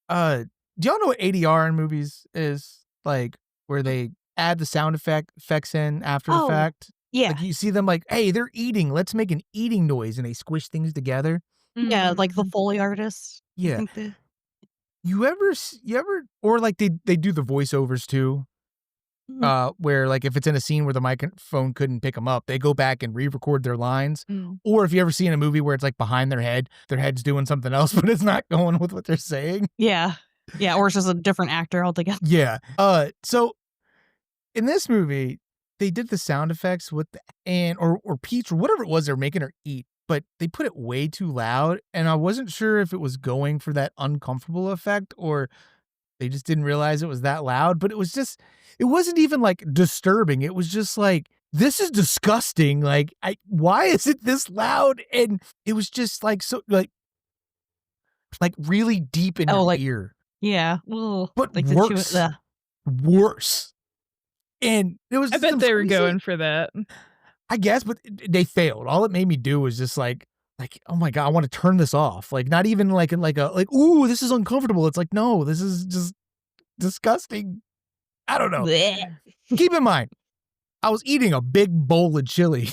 uh do y'all know what ADR in movies is? Like where they add the effects in after the Oh, fact. yeah. Like you see them like, hey, they're eating. Let's make an eating noise, and they squish things together. Yeah, like the Mhm. Foley artists. I Yeah. think the You ever or like they do the voiceovers too. Mhm. Where like if it's in a scene where the microphone couldn't pick them up, they go back and re-record their lines. Mm. Or if you ever see in a movie where it's like behind their head's doing something else, but it's not going with what they're saying. Yeah. Yeah, or it's just a different actor altogether. Yeah. So in this movie, they did the sound effects with or Peach or whatever it was they're making her eat, but they put it way too loud, and I wasn't sure if it was going for that uncomfortable effect or they just didn't realize it was that loud. But it wasn't even like disturbing. It was just like, this is disgusting. Like, why is it this loud? And it was just like, so like really deep in Oh, your like ear, yeah. Ugh, but like the chew worse. And it was I just bet them they were squeezing, going for that. I guess, but they failed. All it made me do was just like, oh my God, I want to turn this off. Like, not even like in like ooh, this is uncomfortable. It's like, no, this is just disgusting. I don't know. bleh. Keep in mind, I was eating a big bowl of chili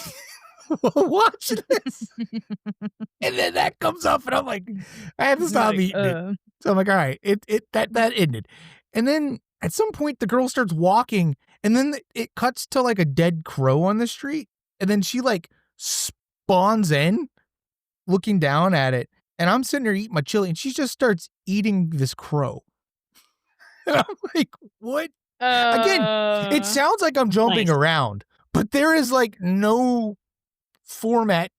while watching this, and then that comes up, and I'm like, I have to stop Like, eating it. So I'm like, all right, that ended, and then at some point the girl starts walking, and then it cuts to like a dead crow on the street, and then she like spawns in, looking down at it, and I'm sitting there eating my chili, and she just starts eating this crow, and I'm like, what? Again, it uh, sounds like I'm jumping Nice. around, but there is like no format.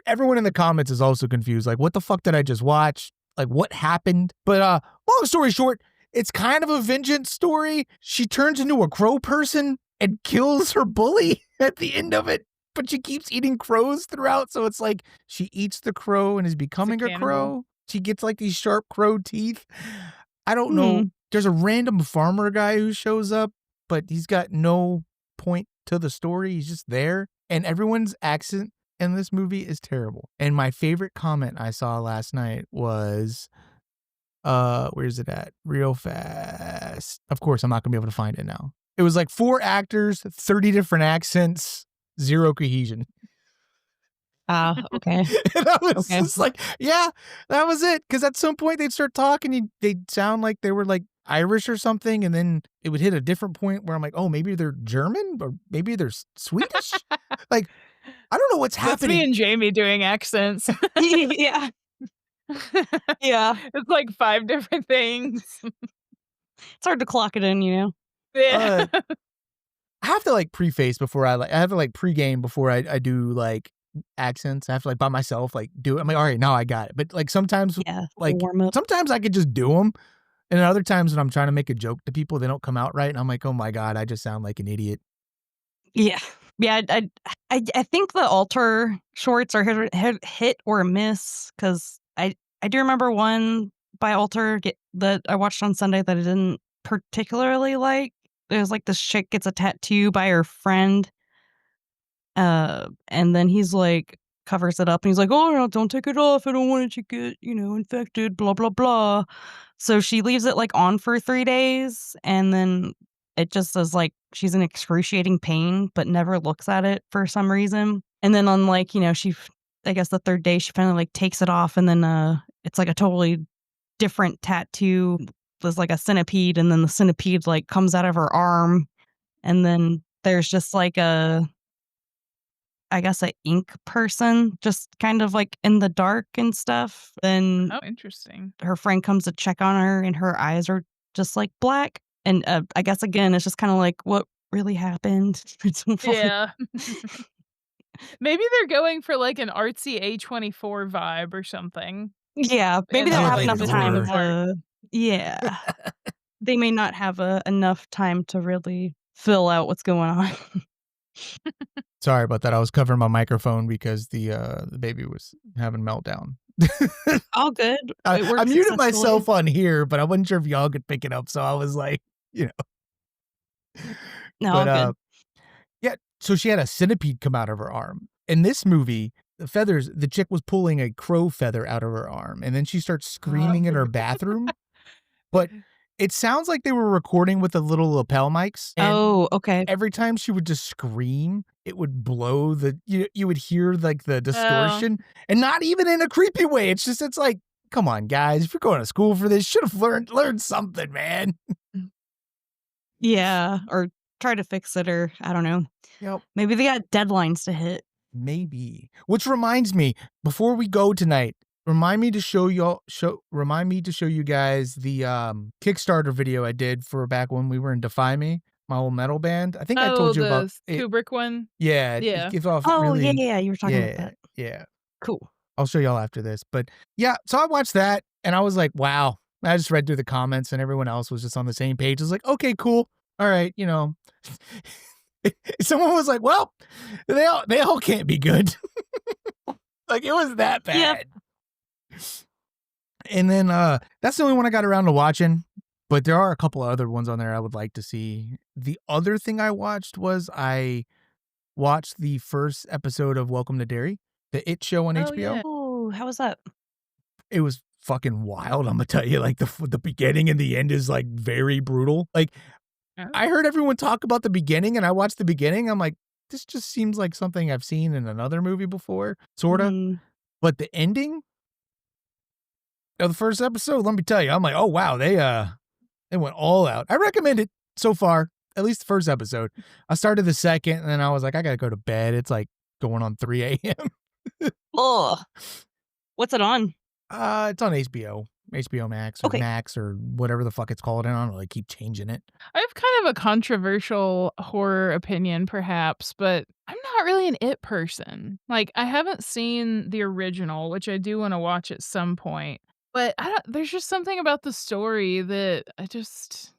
Everyone in the comments is also confused. Like, what the fuck did I just watch? Like, what happened? But long story short, it's kind of a vengeance story. She turns into a crow person and kills her bully at the end of it. But she keeps eating crows throughout. So it's like she eats the crow and is becoming a cannibal. crow. She gets like these sharp crow teeth. I don't know. Mhm. There's a random farmer guy who shows up, but he's got no point to the story. He's just there. And everyone's accent in this movie is terrible. And my favorite comment I saw last night was, where's it at? Real fast. Of course, I'm not gonna be able to find it now. It was like 4 actors, 30 different accents, 0 cohesion. Okay. And I was just like, yeah, that was it. Because at some point they'd start talking, they'd sound like they were like Irish or something, and then it would hit a different point where I'm like, oh, maybe they're German or maybe they're Swedish. Like, I don't know what's That's happening. me and Jamie doing accents. Yeah. Yeah. It's like 5 different things. It's hard to clock it in, you know? Yeah. I have to like preface before I have to like pregame before I do like accents. I have to like by myself like do it. I'm like, all right, now I got it. But like sometimes like warm up. sometimes I could just do them. And other times when I'm trying to make a joke to people, they don't come out right. And I'm like, oh my God, I just sound like an idiot. Yeah. Yeah, I think the Alter shorts are hit or miss, because I do remember one by Alter that I watched on Sunday that I didn't particularly like. It was like this chick gets a tattoo by her friend, and then he's like covers it up and he's like, "Oh no, don't take it off. I don't want it to get, infected, blah blah blah." So she leaves it like on for 3 days, and then it just says like she's in excruciating pain, but never looks at it for some reason. And then on like, I guess the 3rd day she finally like takes it off, and then it's like a totally different tattoo. There's like a centipede, and then the centipede like comes out of her arm, and then there's just like I guess a ink person just kind of like in the dark and stuff. Then Oh, interesting. her friend comes to check on her and her eyes are just like black. And I guess again, it's just kind of like what really happened. Yeah. Maybe they're going for like an artsy A24 vibe or something. Yeah, maybe they Yeah, don't have like enough the time horror. yeah. They may not have enough time to really fill out what's going on. Sorry about that. I was covering my microphone because the baby was having a meltdown. All good. I It worked muted successfully. myself on here, but I wasn't sure if y'all could pick it up. So I was like, No, all good. yeah. So she had a centipede come out of her arm. In this movie, the chick was pulling a crow feather out of her arm, and then she starts screaming in her bathroom. But it sounds like they were recording with the little lapel mics. And Oh, okay. every time she would just scream, it would blow you would hear like the distortion, and not even in a creepy way. It's like, come on, guys, if you're going to school for this, should have learned something, man. Yeah, or try to fix it, or I don't know. Yep. Maybe they got deadlines to hit. Maybe. Which reminds me, before we go tonight, remind me to show you guys the Kickstarter video I did for back when we were in Defy Me, my old metal band. I think I told you about the Kubrick one. Yeah, Yeah. it gives off Oh, really, yeah, you were talking about that. Yeah. Cool. I'll show y'all after this. But yeah, so I watched that and I was like, wow. I just read through the comments and everyone else was just on the same page. I was like, okay, cool. All right, Someone was like, well, they all can't be good. Like it was that bad. Yep. And then that's the only one I got around to watching. But there are a couple of other ones on there I would like to see. The other thing I watched was I watched the first episode of Welcome to Derry, the It show on HBO. Yeah. Oh, how was that? It was fucking wild. I'm gonna tell you, like the beginning and the end is like very brutal. Like I heard everyone talk about the beginning, and I watched the beginning. I'm like, this just seems like something I've seen in another movie before, sort of. But the ending of the first episode, let me tell you, I'm like, oh wow, they went all out. I recommend it so far, at least the first episode. I started the second, and then I was like, I gotta go to bed. It's like going on 3 a.m. Oh, what's it on? It's on HBO Max or Max or whatever the fuck it's called. I don't know. They keep changing it. I have kind of a controversial horror opinion, perhaps, but I'm not really an It person. Like, I haven't seen the original, which I do want to watch at some point. But there's just something about the story that I just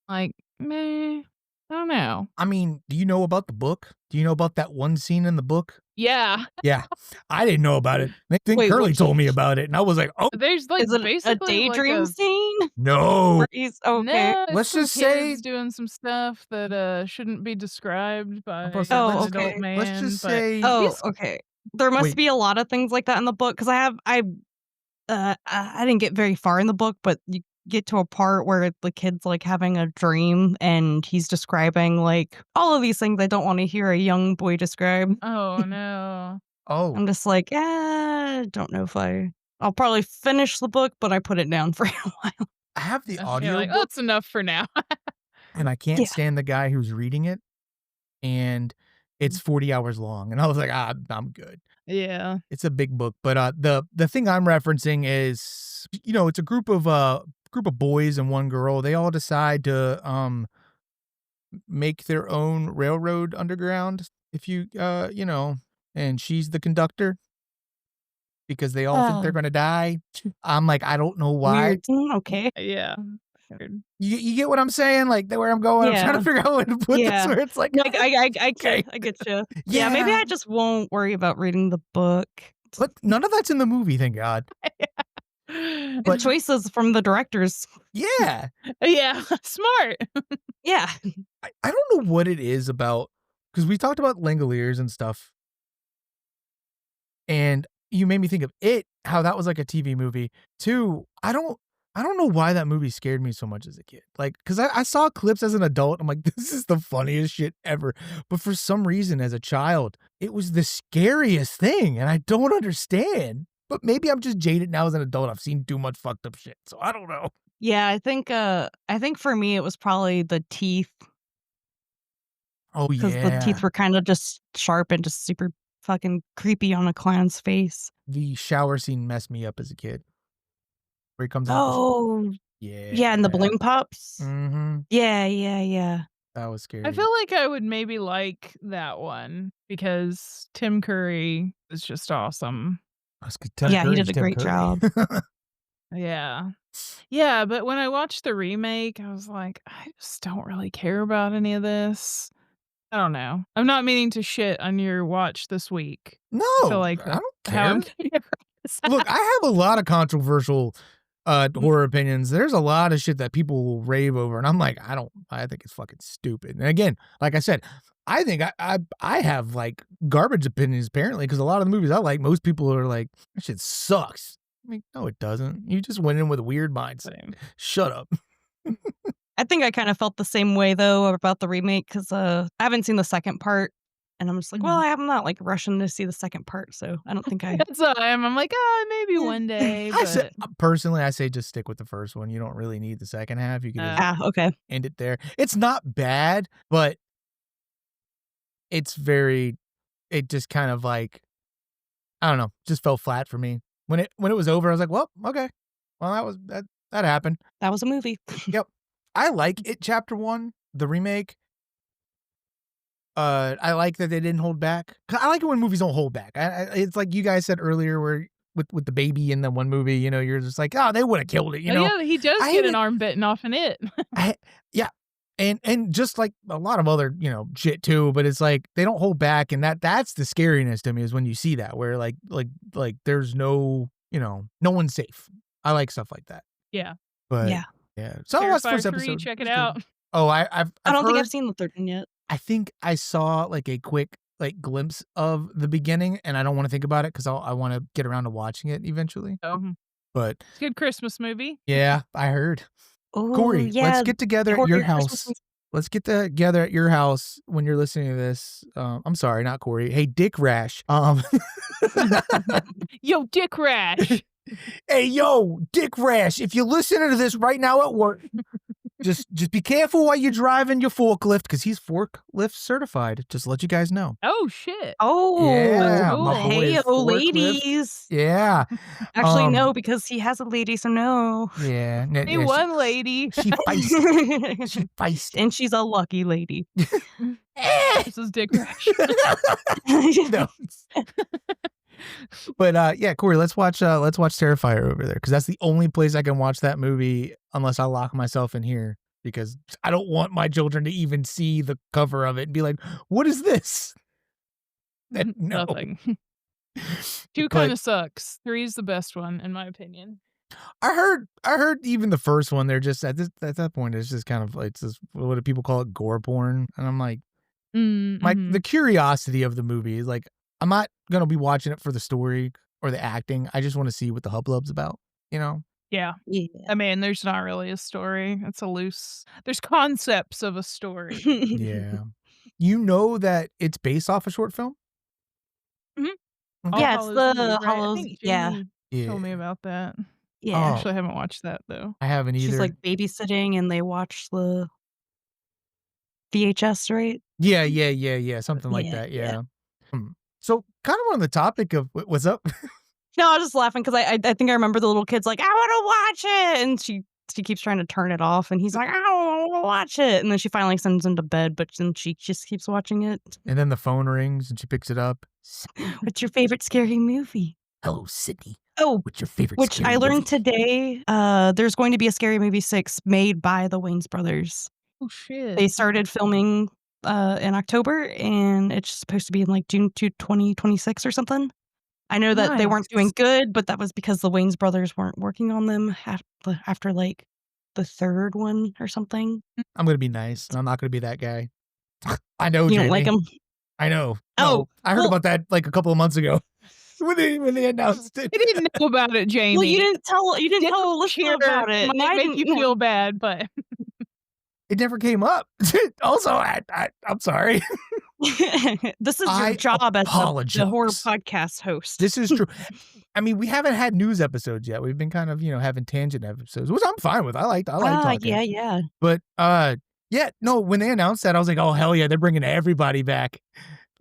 like, meh. I don't know. I mean, do you know about the book? Do you know about that one scene in the book? Yeah. Yeah. I didn't know about it. I think Wait, Curly told me about it, and I was like, oh. There's like Is it a basically daydream like scene? No. Where he's okay. No, it's Let's some just say- kids doing some stuff that shouldn't be described by supposed to- an Oh, adult okay. man. Let's just but say Oh, he's- okay. There must Wait. be a lot of things like that in the book because I didn't get very far in the book, but you get to a part where the kid's like having a dream and he's describing like all of these things I don't want to hear a young boy describe. Oh, no. Oh, I'm just like, don't know if I'll probably finish the book, but I put it down for a while. I have the You're audio like, book, "That's enough for now." and I can't Yeah. stand the guy who's reading it, and it's 40 hours long, and I was like, I'm good. Yeah. It's a big book, but the thing I'm referencing is, it's a group of boys and one girl. They all decide to make their own railroad underground. If and she's the conductor because they all think they're Oh, gonna die. I'm like, I don't know why. weird. Okay. Yeah. Weird. You get what I'm saying? Like where I'm going. I'm trying to Yeah. figure out where to put this. Yeah. Where it's like, Like okay, I get you. Yeah, maybe yeah, I just won't worry about reading the book. but none of that's in the movie. Thank God. Good But choices from the directors. yeah, Yeah, smart. Yeah. I don't know what it is about because we talked about Langoliers and stuff, and you made me think of it, how that was like a TV movie. Too, I don't know why that movie scared me so much as a kid. Like, because I saw clips as an adult. I'm like, this is the funniest shit ever. But for some reason, as a child, it was the scariest thing. And I don't understand. But maybe I'm just jaded now as an adult. I've seen too much fucked up shit. So I don't know. Yeah, I think for me it was probably the teeth Oh, because the yeah. teeth were kind of just sharp and just super fucking creepy on a clown's face. The shower scene messed me up as a kid. Where he comes out. Oh, Yeah. yeah, and the balloon pops. Mm-hmm. Yeah. That was scary. I feel like I would maybe like that one because Tim Curry is just awesome. That's good. Yeah, he did Courage, a Tim great Curry. job. Yeah. Yeah, but when I watched the remake, I was like, I just don't really care about any of this. I don't know. I'm not meaning to shit on your watch this week. No, I feel like I that's don't how I'm care. gonna get this Look, out. I have a lot of controversial horror opinions. There's a lot of shit that people will rave over, and I'm like, I think it's fucking stupid. And again, like I said, I think I have like garbage opinions apparently because a lot of the movies I like, most people are like, that shit sucks. I mean, no, it doesn't. You just went in with a weird mindset. Same. Shut up. I think I kind of felt the same way though about the remake because I haven't seen the second part, and I'm just like, well, I'm not like rushing to see the second part, so I don't think I. That's how I am. I'm like, maybe Yeah. one day, I say, but personally, I say just stick with the first one. You don't really need the second half. You can just Okay. end it there. It's not bad, but it just kind of like, I don't know, just fell flat for me. When it was over, I was like, well, okay. Well, that happened. That was a movie. Yep. I like it, Chapter 1, the remake. I like that they didn't hold back. 'Cause I like it when movies don't hold back. It's like you guys said earlier where with the baby in the one movie, you're just like, oh, they would have killed it, yeah, he does I get hate an arm bitten off in it. yeah. And just like a lot of other, shit too, but it's like they don't hold back, and that's the scariness to me is when you see that where like there's no, no one's safe. I like stuff like that. Yeah. But Yeah. So that's the Terrifier first 3, episode. check It it was good. out. Oh, I've I don't think heard, I've seen the third one yet. I think I saw like a quick like glimpse of the beginning, and I don't want to think about it because I want to get around to watching it eventually. Oh, But it's a good Christmas movie. yeah, I heard. Oh, Corey, yeah. let's get together at your horror Christmas house. Let's get together at your house when you're listening to this. I'm sorry, not Corey. Hey, Dick Rash. Yo, Dick Rash. Hey, yo, Dick Rash. If you're listening to this right now at work, just be careful while you're driving your forklift because he's forklift certified. Just to let you guys know. Oh shit. Oh, Yeah, my boy hey, is oh, forklift. ladies. Yeah. Actually, no, because he has a lady, so no. Yeah. Hey, one lady. She feisty. She feisty. And she's a lucky lady. This is Dick Rash. No. But yeah, Corey, let's watch Terrifier over there because that's the only place I can watch that movie unless I lock myself in here because I don't want my children to even see the cover of it and be like, "What is this?" And no. Nothing. 2 But kind of sucks. 3 is the best one, in my opinion. I heard even the first one. They're just at that point. It's just kind of like, it's just, what do people call it? Gore porn. And I'm like, the curiosity of the movie is like, I'm not gonna be watching it for the story or the acting. I just want to see what the hubbub's about, you know? Yeah. Yeah. I mean, there's not really a story. It's a loose there's concepts of a story. Yeah. You know that it's based off a short film? Mhm. All Okay. Yeah, it's Hallows Eve, the right? I Hollows. think Yeah. Jamie Yeah. told me about that. Yeah. Oh, Actually, I haven't watched that, though. I haven't She's, either. like, babysitting and they watch the VHS, right? Yeah, something like Yeah, that, yeah. yeah. Hmm. So, kind of on the topic of what's up? No, I was just laughing 'cause I think I remember the little kid's like, "I wanna watch it," and she keeps trying to turn it off, and he's like, "I don't wanna watch it," and then she finally sends him to bed, but then she just keeps watching it. And then the phone rings and she picks it up. "What's your favorite scary movie?" Hello, Sydney. Oh, What's your favorite which scary I movie? learned today, there's going to be a Scary Movie 6 made by the Wayans brothers. Oh, shit. They started filming, in October, and it's supposed to be in, like, June 2026 or something. I know that they weren't doing Nice. good, but that was because the Wayans brothers weren't working on them after, like, the 3rd one or something. I'm gonna be nice, and I'm not gonna be that guy. I know, You don't like Jamie. them? I know. Oh, No, I heard well about that, like, a couple of months ago when they announced it. I didn't know about it, Jamie. well, you didn't tell a listener Here about it, and might I make didn't you know. feel bad, but It never came up. Also, I'm sorry. This is your I job as the horror apologize. podcast host. This is true. I mean, we haven't had news episodes yet. We've been kind of, having tangent episodes, which I'm fine with. I like talking. Yeah. But, yeah, no, when they announced that, I was like, "Oh, hell yeah, they're bringing everybody back."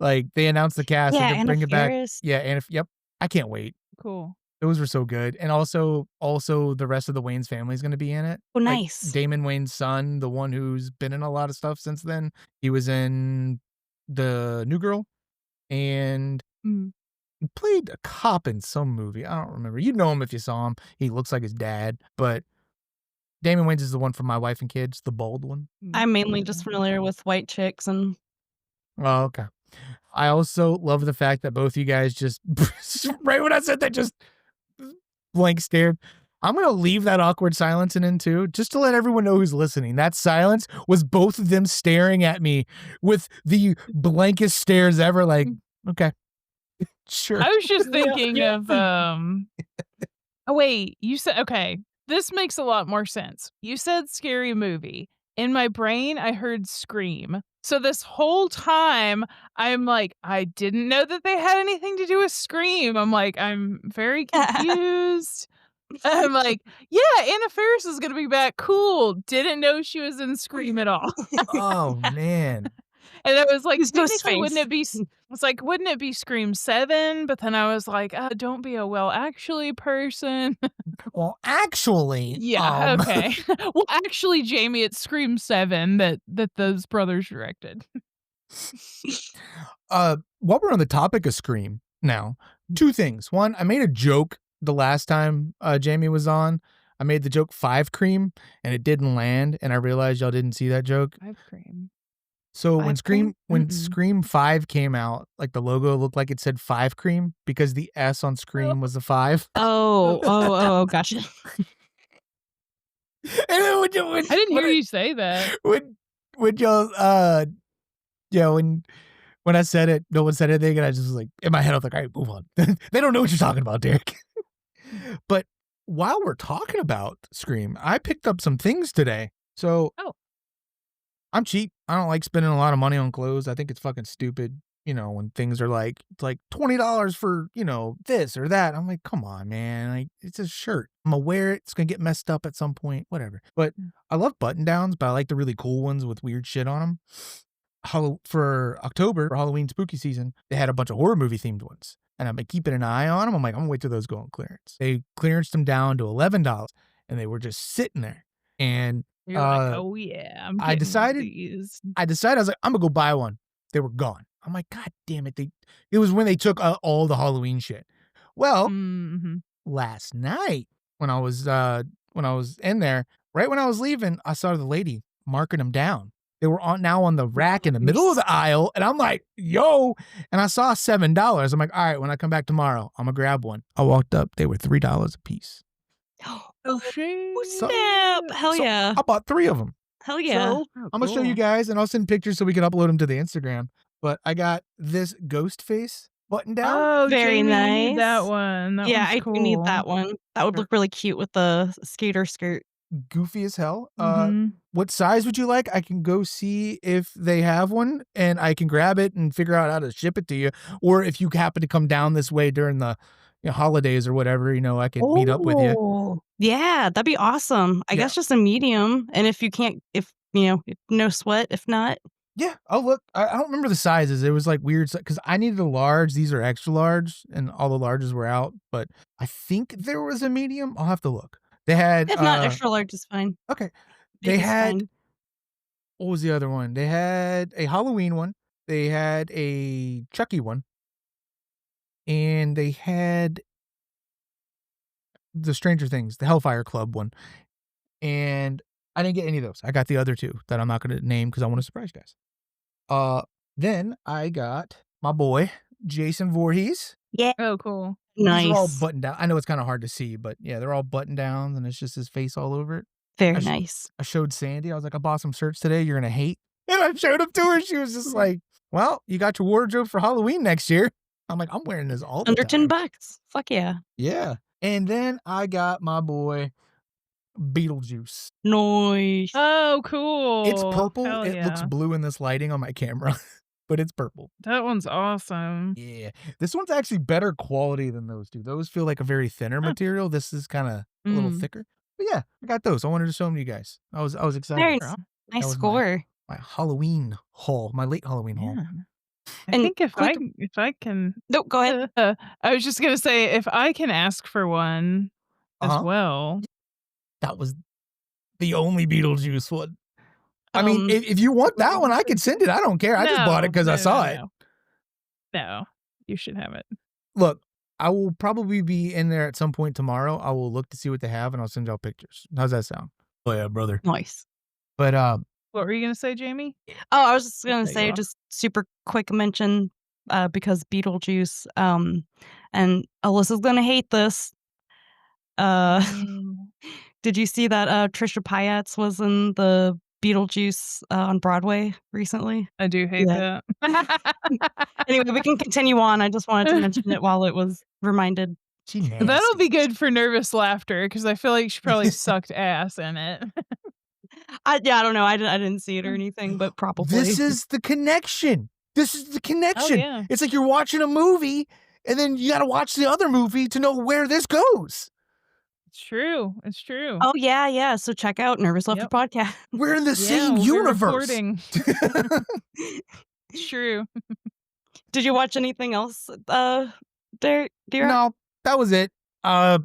Like, they announced the cast and Yeah, they're Anna bringing back Faris. yeah, and if yep, I can't wait. cool. Those were so good, and also the rest of the Wayans family is gonna be in it. Oh, Like, nice. Damon Wayans' son, the one who's been in a lot of stuff since then, he was in The New Girl, and Mm. he played a cop in some movie, I don't remember. You'd know him if you saw him. He looks like his dad, but Damon Wayans is the one from My Wife and Kids, the bald one. I'm mainly just familiar with white chicks and Oh, okay. I also love the fact that both you guys just right when I said that, just blank stared. I'm gonna leave that awkward silence in too, just to let everyone know who's listening. That silence was both of them staring at me with the blankest stares ever, like, okay, sure. I was just thinking Yeah. of, oh, wait, you said okay, this makes a lot more sense. You said scary movie. In my brain, I heard Scream. So this whole time, I'm like, I didn't know that they had anything to do with Scream. I'm like, I'm very confused. I'm like, yeah, Anna Faris is gonna be back. Cool. Didn't know she was in Scream at all. Oh man. And I was like, He's technically, wouldn't Ghostface. it be? I was like, wouldn't it be Scream 7? But then I was like, don't be a well, actually person. Well, actually, Yeah, okay. Well, actually, Jamie, it's Scream 7 that those brothers directed. while we're on the topic of Scream now, two things. One, I made a joke the last time Jamie was on. I made the joke 5 cream and it didn't land, and I realized y'all didn't see that joke. I've cream. So when 5 cream? when Mm-mm. Scream 5 came out, like the logo looked like it said 5 cream because the S on Scream was a 5. Oh, gotcha. And then when I didn't hear you say that. when y'all yeah, when I said it, no one said anything, and I just was like, in my head, I was like, all right, move on. They don't know what you're talking about, Derek. But while we're talking about Scream, I picked up some things today. So Oh. I'm cheap. I don't like spending a lot of money on clothes. I think it's fucking stupid, when things are like, it's like $20 for, this or that. I'm like, come on, man. Like, it's a shirt. I'm gonna wear it. It's gonna get messed up at some point, whatever. But I love button downs, but I like the really cool ones with weird shit on them. For October, for Halloween spooky season, they had a bunch of horror movie themed ones. And I've been keeping an eye on them. I'm like, I'm gonna wait till those go on clearance. They clearanced them down to $11 and they were just sitting there. And You're like, oh yeah, I'm I getting decided- these. I was like, I'm gonna go buy one. They were gone. I'm like, God damn it. It was when they took all the Halloween shit. Well, Mm-hmm. last night when I was in there, right when I was leaving, I saw the lady marking them down. They were now on the rack in the middle of the aisle, and I'm like, yo, and I saw $7. I'm like, all right, when I come back tomorrow, I'm gonna grab one. I walked up, they were $3 a piece. Oh shit. Snap! Hell So yeah. I bought 3 of them. Hell yeah. So I'm gonna show you guys, and I'll send pictures so we can upload them to the Instagram. But I got this ghost face button down. Oh, Very Jamie, you need that nice. one. That Yeah, one's I do need cool. that one. That would Sure. look really cute with the skater skirt. Goofy as hell. Mhm. What size would you like? I can go see if they have one, and I can grab it and figure out how to ship it to you. Or if you happen to come down this way during the holidays or whatever, I could meet up with you. Oh, yeah, that'd be awesome. I Yeah. guess just a medium, and if you can't no sweat, if not. Yeah, I'll look. I don't remember the sizes. It was like weird because I needed a large. These are extra large, and all the larges were out. But I think there was a medium. I'll have to look. They had If not, extra large is fine. okay. They Big is had fine. what was the other one? They had a Halloween one. They had a Chucky one, and they had the Stranger Things, the Hellfire Club one. And I didn't get any of those. I got the other two that I'm not going to name because I want to surprise you guys. Then I got my boy Jason Voorhees. Yeah, Oh, cool. These are all nice. buttoned down. I know it's kind of hard to see, but yeah, they're all buttoned down, and it's just his face all over it. Very I sh- nice. I showed Sandy. I was like, I bought some shirts today. You're gonna hate. And I showed them to her. She was just like, "Well, you got your wardrobe for Halloween next year." I'm like, I'm wearing this all the Under time. $10. Fuck yeah. Yeah. And then I got my boy Beetlejuice. Nice. Oh, cool. It's purple. Hell It looks yeah. blue in this lighting on my camera, but it's purple. That one's awesome. Yeah. This one's actually better quality than those two. Those feel like a very thinner Huh. material. This is kind of a little Mm. thicker. But yeah, I got those. I wanted to show them to you guys. I was excited. Very Girl. nice That was score. my Halloween haul, my late Halloween haul. Yeah. I And think if quick I can No, go ahead. I was just gonna say, if I can ask for one as Uh-huh. well. That was the only Beetlejuice one. I mean, Um, if you want that one, I can send it. I don't care. I just bought it because I saw it. No, you should have it. Look, I will probably be in there at some point tomorrow. I will look to see what they have, and I'll send y'all pictures. How's that sound? Oh yeah, brother. Nice. But What were you gonna say, Jamie? Oh, I was just gonna cut you say off. just super quick mention, because Beetlejuice, and Alyssa's gonna hate this. Did you see that Trisha Paytas was in the Beetlejuice on Broadway recently? I do hate Yeah. that. Anyway, we can continue on. I just wanted to mention it while it was reminded. she nasty. That'll be good for nervous laughter because I feel like she probably sucked ass in it. I don't know. I didn't see it or anything, but probably. This is the connection. This is the connection. yeah. It's like you're watching a movie, and then you got to watch the other movie to know where this goes. It's true. It's true. Oh yeah. So check out Nervous Laughter Yep. Podcast. We're in the Yeah, same we'll be universe. recording. It's true. Did you watch anything else, dear? No, that was it. That's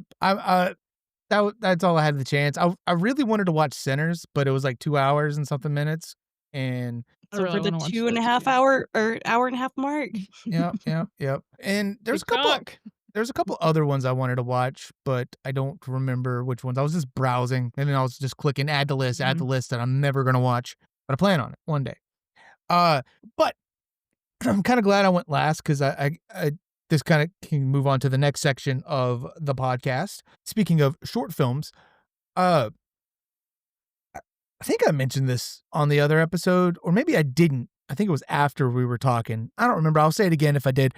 all I had the chance. I really wanted to watch Sinners, but it was like 2 hours and something minutes, and I So really for the wanna watch 2.5 that too. hour or hour and a half mark. yep. And there's a Good couple. talk. There's a couple other ones I wanted to watch, but I don't remember which ones. I was just browsing, and then I was just clicking add to list, add to list that I'm never gonna watch, but I plan on it one day. But I'm kind of glad I went last because I this kind of can move on to the next section of the podcast. Speaking of short films, I think I mentioned this on the other episode, or maybe I didn't. I think it was after we were talking. I don't remember. I'll say it again if I did.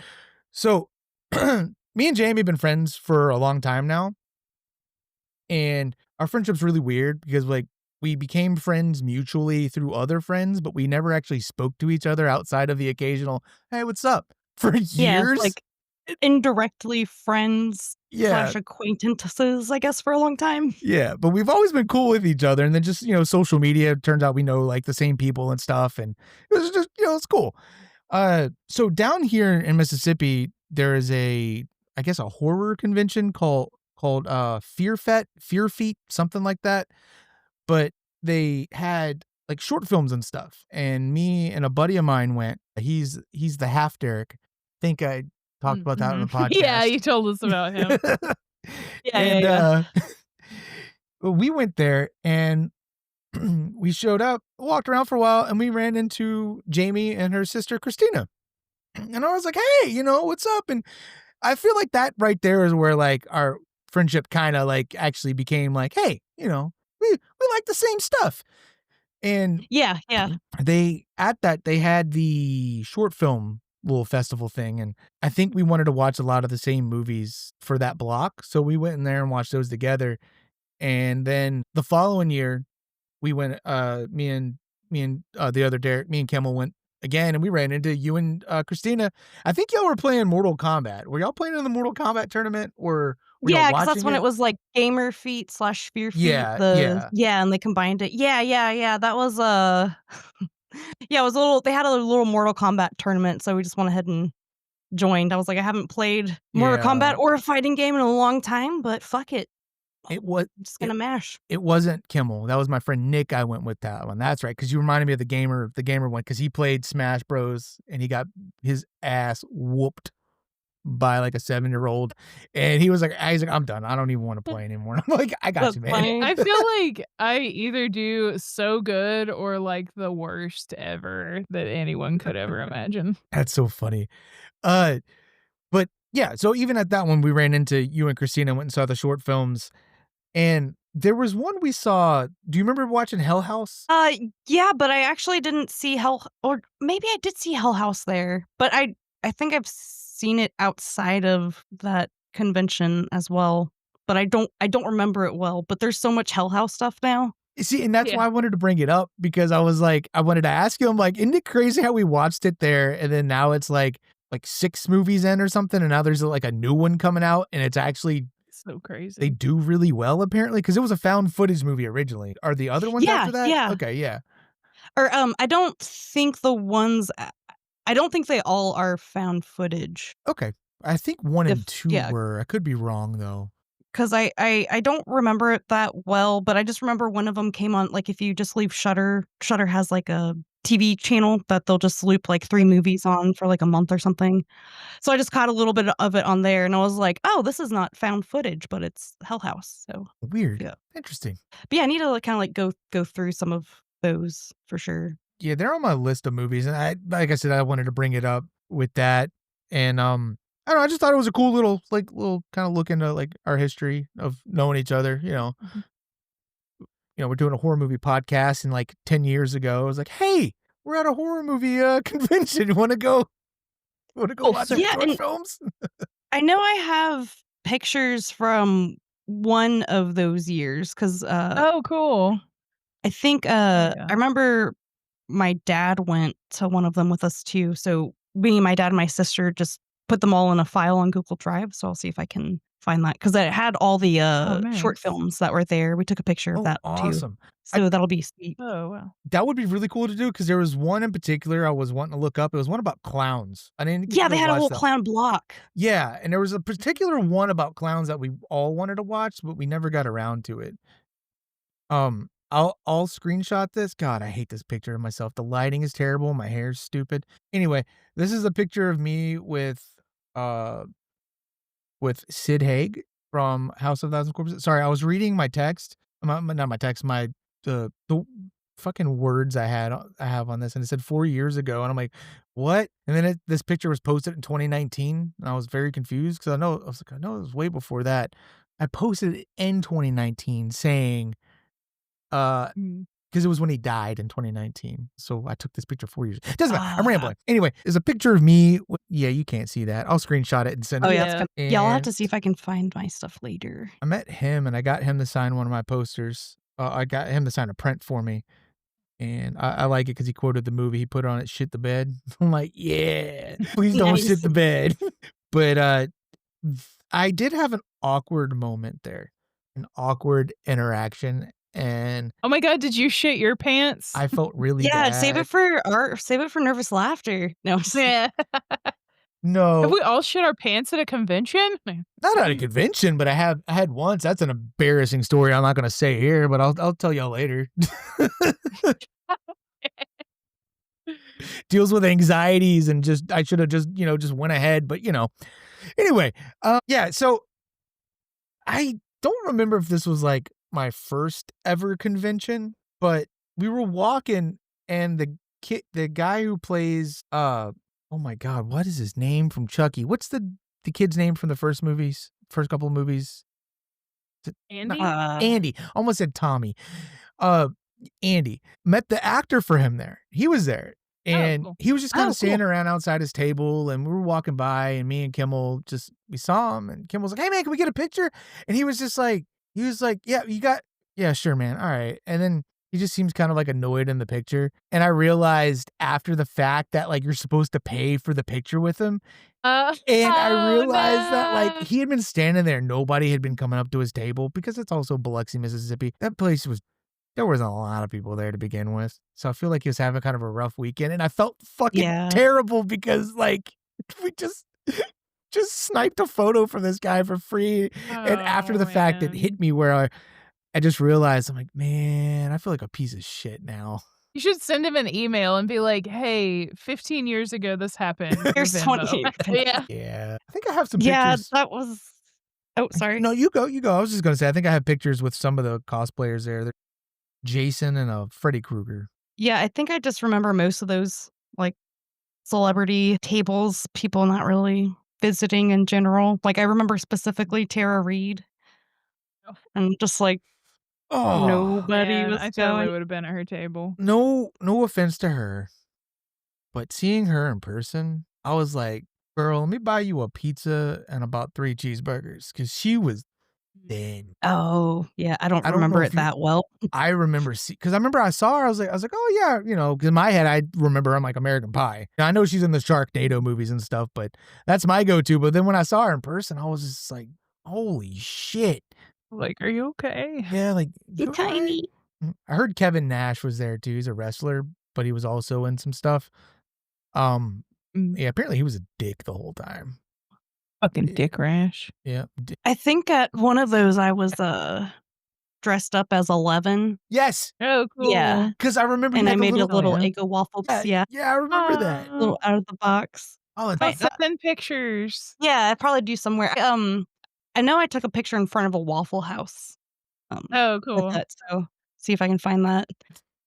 So, me and Jamie have been friends for a long time now, and our friendship's really weird because we became friends mutually through other friends, but we never actually spoke to each other outside of the occasional, "Hey, what's up?" for Yeah, years. like indirectly friends Yeah. / acquaintances, I guess, for a long time. Yeah, but we've always been cool with each other, and then just, social media, turns out we know, like, the same people and stuff, and it was just, it's cool. So down here in Mississippi, there is I guess a horror convention called Fear Feet, something like that, but they had, like, short films and stuff, and me and a buddy of mine went. He's the half Derek. Think I talked about that on the podcast. Yeah, you told us about him. Yeah. We went there and we showed up, walked around for a while, and we ran into Jamie and her sister Christina. And I was like, "Hey, what's up?" And I feel like that right there is where like our friendship kind of like actually became like, "Hey, we like the same stuff." And Yeah. they had the short film little festival thing, and I think we wanted to watch a lot of the same movies for that block, so we went in there and watched those together. And then the following year, we went. The other Derek, me and Kimmel went again, and we ran into you and Christina. I think y'all were playing Mortal Kombat. Were y'all playing in the Mortal Kombat tournament, or were y'all Yeah, because that's watching when it it? was like Gamer Feet slash Fear Feet. Yeah, yeah. And they combined it. Yeah. That was yeah, it was a little. They had a little Mortal Kombat tournament, so we just went ahead and joined. I was like, I haven't played Mortal Yeah. Kombat or a fighting game in a long time, but fuck it, It was I'm just it gonna mash. it wasn't Kimmel. That was my friend Nick. I went with that one. That's right, because you reminded me of the gamer one, because he played Smash Bros. And he got his ass whooped by like a 7-year-old, and he's like, I'm done. I don't even want to play anymore. I'm like, I got That's you, man. funny. I feel like I either do so good or like the worst ever that anyone could ever imagine. That's so funny. Uh, but yeah, so even at that one, we ran into you and Christina, went and saw the short films, and there was one we saw. Do you remember watching Hell House? Yeah, but I actually didn't see Hell, or maybe I did see Hell House there, but I think I've seen it outside of that convention as well. But I don't remember it well. But there's so much Hell House stuff now. See, and that's Yeah. why I wanted to bring it up, because I was like, I wanted to ask you. I'm like, isn't it crazy how we watched it there, and then now it's like 6 movies in or something, and now there's like a new one coming out, and it's actually So crazy. they do really well apparently, because it was a found footage movie originally. Are the other ones Yeah, after that? yeah. Okay, yeah. Or I don't think the ones. I don't think they all are found footage. Okay. I think 1 and If 2 yeah, were. I could be wrong though. because I don't remember it that well, but I just remember one of them came on. Like if you just leave Shutter, Shutter has like a TV channel that they'll just loop like 3 movies on for like a month or something. So I just caught a little bit of it on there, and I was like, "Oh, this is not found footage, but it's Hell House." So, Weird. yeah. Interesting. But yeah, I need to like, kinda like go through some of those for sure. Yeah, they're on my list of movies, and like I said, I wanted to bring it up with that, and I don't know. I just thought it was a cool little kind of look into like our history of knowing each other. Mhm. We're doing a horror movie podcast, and like 10 years ago, I was like, hey, we're at a horror movie convention. You want to go? Oh, Watch so some Yeah, short and films? I know I have pictures from one of those years 'cause, Oh, cool. I think, Oh, I yeah. remember my dad went to one of them with us too, so me, my dad, and my sister just put them all in a file on Google Drive, so I'll see if I can find that because it had all the, Oh, short nice. films that were there. We took a picture of Oh, that too, awesome. I so that'll be sweet. Oh, wow. That would be really cool to do, because there was one in particular I was wanting to look up. It was one about clowns. I didn't get Yeah, to they had a watch whole that. clown block. Yeah, and there was a particular one about clowns that we all wanted to watch, but we never got around to it. I'll screenshot this. God, I hate this picture of myself. The lighting is terrible. My hair's stupid. Anyway, this is a picture of me uh with Sid Haig from House of Thousand Corpses. Sorry, I was reading my text. Not my text. The fucking words I have on this, and it said 4 years ago, and I'm like, what? And then this picture was posted in 2019, and I was very confused because I know it was way before that. I posted it in 2019 saying, uh, Mm. because it was when he died in 2019. So I took this picture 4 years. Doesn't matter. I'm Ah. rambling. Anyway, there's a picture of me. Yeah, you can't see that. I'll screenshot it and send Oh, it. yeah, it's Yeah. gonna yeah, I'll have And to see if I can find my stuff later. I met him, and I got him to sign one of my posters. I got him to sign a print for me, and I like it because he quoted the movie. He put on it, "Shit the bed." I'm like, yeah, please don't Nice. shit the bed. But I did have an awkward moment there, an awkward interaction, and Oh my god, did you shit your pants? I felt really Yeah, save bad. it for nervous laughter. No, I'm just Yeah. Have No, we all shit our pants at a convention? not at a convention, but I had once. That's an embarrassing story. I'm not gonna say here, but I'll tell y'all later. Deals with anxieties, and just I should have just went ahead, but anyway, yeah. So I don't remember if this was like my first ever convention, but we were walking, and the guy who plays oh my god, what is his name from Chucky? What's the kid's name from the first couple of movies? Is it not Andy? Andy? Almost said Tommy. Uh Andy met the actor for him there. He was there, And cool. he was just Oh, kinda cool. standing around outside his table, and we were walking by, and me and Kimmel we saw him, and Kimmel was like, "Hey, man, can we get a picture?" And he was like, "Yeah, yeah, sure, man, alright." And then he just seems kind of, like, annoyed in the picture, and I realized after the fact that, like, you're supposed to pay for the picture with him, and I Oh, realized that, like, no. he had been standing there, nobody had been coming up to his table because it's also Biloxi, Mississippi. That place was there wasn't a lot of people there to begin with, so I feel like he was having kind of a rough weekend, and I felt fucking Yeah. terrible because, like, we just sniped a photo from this guy for free, and after Oh, the fact, it hit man. me where I just realized, I'm like, "Man, I feel like a piece of shit now." You should send him an email and be like, "Hey, 15 years ago, this happened. Your Here's Venmo." 20. Yeah. Yeah. I think I have some Yeah, pictures. that was oh, sorry. No, you go. I was just gonna say, I think I have pictures with some of the cosplayers there. Jason and, Freddy Krueger. Yeah, I think I just remember most of those, like, celebrity tables, people not really visiting in general. Like, I remember specifically Tara Reid, Oh, and just, like, Oh, nobody man, was I totally going. would have been at her table. no offense to her, but seeing her in person, I was like, "Girl, let me buy you a pizza and about 3 cheeseburgers," because she was thin. Oh, yeah, I don't I don't know remember if it you that well. I remember because I remember I saw her, I was like, "Oh, yeah," 'cause in my head, I remember I'm like American Pie. Now, I know she's in the Sharknado movies and stuff, but that's my go-to, but then when I saw her in person, I was just like, "Holy shit." Like, "Are you okay?" Yeah, like, You're "You alright?" tiny. I heard Kevin Nash was there too, he's a wrestler, but he was also in some stuff. Um, Mm, yeah, apparently he was a dick the whole time. fucking Yeah, dick rash. yeah, I think at one of those I was, dressed up as 11. yes, Oh, Yeah, cool. 'cause I remember you and I had the made a little Oh, little yeah. Eggo waffle yeah, yeah, yeah, I remember that. little out of the box. Oh, Oh, I send pictures. yeah, I probably do somewhere. I know I took a picture in front of a Waffle House, Oh, with cool. it, so see if I can find that.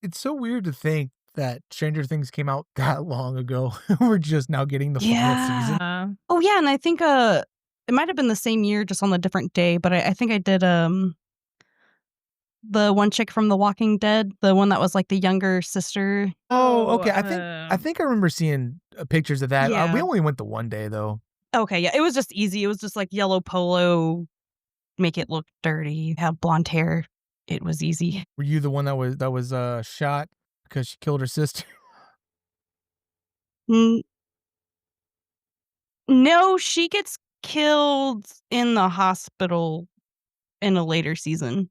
it's so weird to think that Stranger Things came out that long ago. We're just now getting the final season. Yeah. Oh, yeah, and I think, it might have been the same year, just on a different day, but I think I did, the one chick from The Walking Dead, the one that was, like, the younger sister. Oh, Oh, okay, I think I remember seeing, pictures of that. We Yeah. only went the one day, though. Okay, yeah, it was just easy. It was just, like, yellow polo, make it look dirty, have blonde hair. It was easy. Were you the one that was shot because she killed her sister? N no, she gets killed in the hospital in a later season.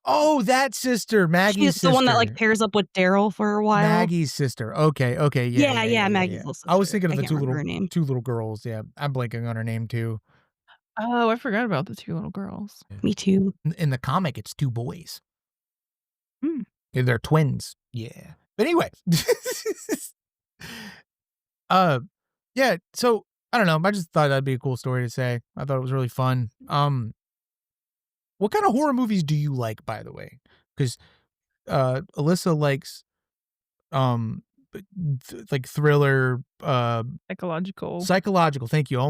Oh, that sister, Maggie's She's the one that, like, sister. pairs up with Daryl for a while. Maggie's sister. Okay, okay, yeah, Yeah, yeah, yeah, yeah, yeah, Maggie's yeah. little I was sister. thinking of I the can't remember her name. 2 little girls, yeah. I'm blanking on her name too. oh, I forgot about the 2 little girls. Yeah. Me too. In the comic, it's 2 boys. Mm. Yeah, they're twins. Yeah. But anyway. Uh, yeah, so, I don't know, I just thought that'd be a cool story to say. I thought it was really fun. What kinda horror movies do you like, by the way? 'Cause, Alyssa likes, um, like thriller, Psychological. psychological, thank you.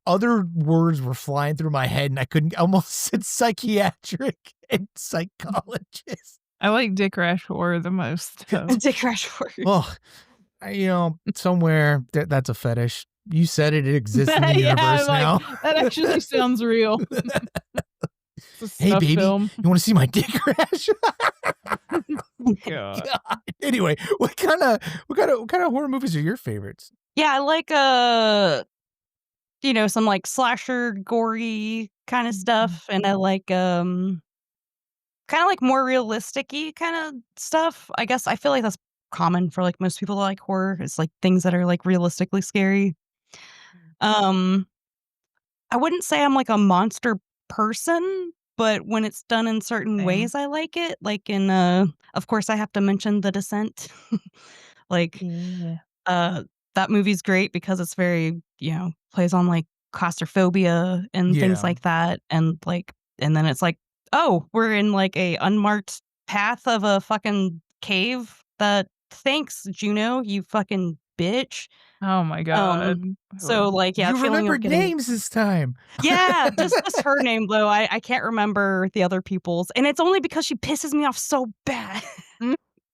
Other words were flying through my head, and I couldn't almost said psychiatric and psychologist. I like dick rash horror the most, though. It's a crash course. Well, somewhere that's a fetish. You said it exists in the Yeah, universe I'm like, now. that actually sounds real. It's a Hey, snuff baby, film. you wanna see my dick crash? God. God. Anyway, what kinda horror movies are your favorites? Yeah, I like, some, like, slasher, gory kinda stuff, and I like, kinda like more realistic-y kinda stuff. I guess I feel like that's common for, like, most people that like horror. It's, like, things that are, like, realistically scary. Um, I wouldn't say I'm, like, a monster person, but when it's done in certain Same. ways, I like it. Like in, of course, I have to mention The Descent. Like, Yeah. uh, that movie's great because it's very, plays on, like, claustrophobia and things Yeah. like that, and then it's like, "Oh, we're in, like, a unmarked path of a fucking cave that thanks, Juno, you fucking bitch." Oh my Um, god. so, Ugh. like, yeah, You feeling of remembered getting names this time. yeah, just her name, though, I can't remember the other people's, and it's only because she pisses me off so bad.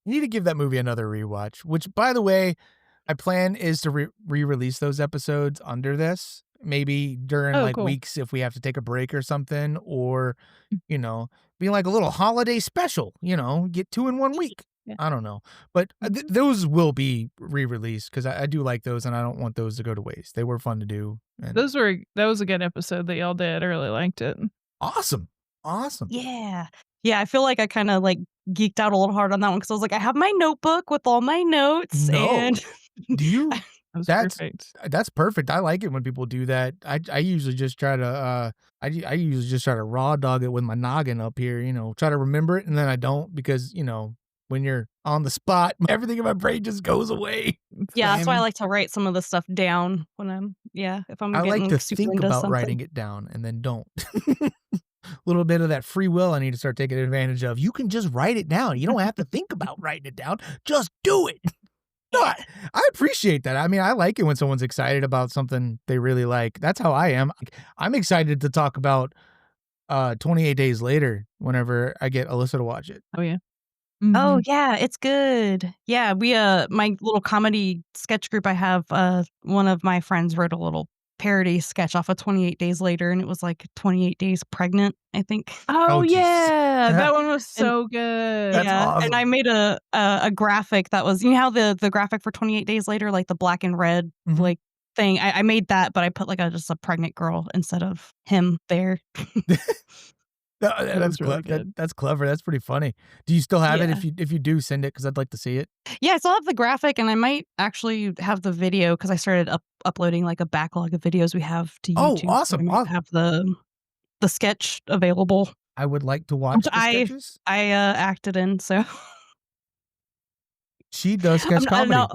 You need to give that movie another rewatch, which, by the way, my plan is to re-release those episodes under this, maybe during, Oh, like, cool. weeks if we have to take a break or something, or, you know, be like a little holiday special, get 2 in 1 week. Yeah. I don't know. But Mhm. those will be re-released because I do like those, and I don't want those to go to waste. They were fun to do, and That was a good episode that y'all did. I really liked it. awesome. Awesome. Yeah. Yeah, I feel like I kinda, like, geeked out a little hard on that one because I was like, I have my notebook with all my notes No. and Do you That was That's perfect. that's perfect. I like it when people do that. I usually just try to, I usually just try to raw dog it with my noggin up here, try to remember it, and then I don't because, when you're on the spot, everything in my brain just goes away. Yeah, that's why I Same. like to write some of the stuff down when if I'm I like getting, to like, super think into about something. writing it down and then don't. Little bit of that free will I need to start taking advantage of. You can just write it down. You don't have to think about writing it down. Just do it. No, Yeah. I appreciate that. I mean, I like it when someone's excited about something they really like. That's how I am. I'm excited to talk about 28 Days Later whenever I get Alyssa to watch it. Oh, yeah. Oh, Mhm. yeah, it's good. Yeah, my little comedy sketch group I have, one of my friends wrote a little parody sketch off of 28 Days Later, and it was, like, 28 days pregnant, I think. Oh, Oh, Jesus. yeah. That one was And so That's good. yeah, and I awesome. made a graphic that was, how the graphic for 28 Days Later, like, the black and red, Mhm. like, thing, I made that, but I put, like, just a pregnant girl instead of him there. No, That was really good. that's clever. That's pretty funny. Do you still have it? Yeah. If you do, send it because I'd like to see it. Yeah, I still have the graphic, and I might actually have the video because I started uploading, like, a backlog of videos we have to Oh, YouTube, so I awesome. might have the sketch available, I would like to which watch the sketches. acted in, so She does sketch no. comedy.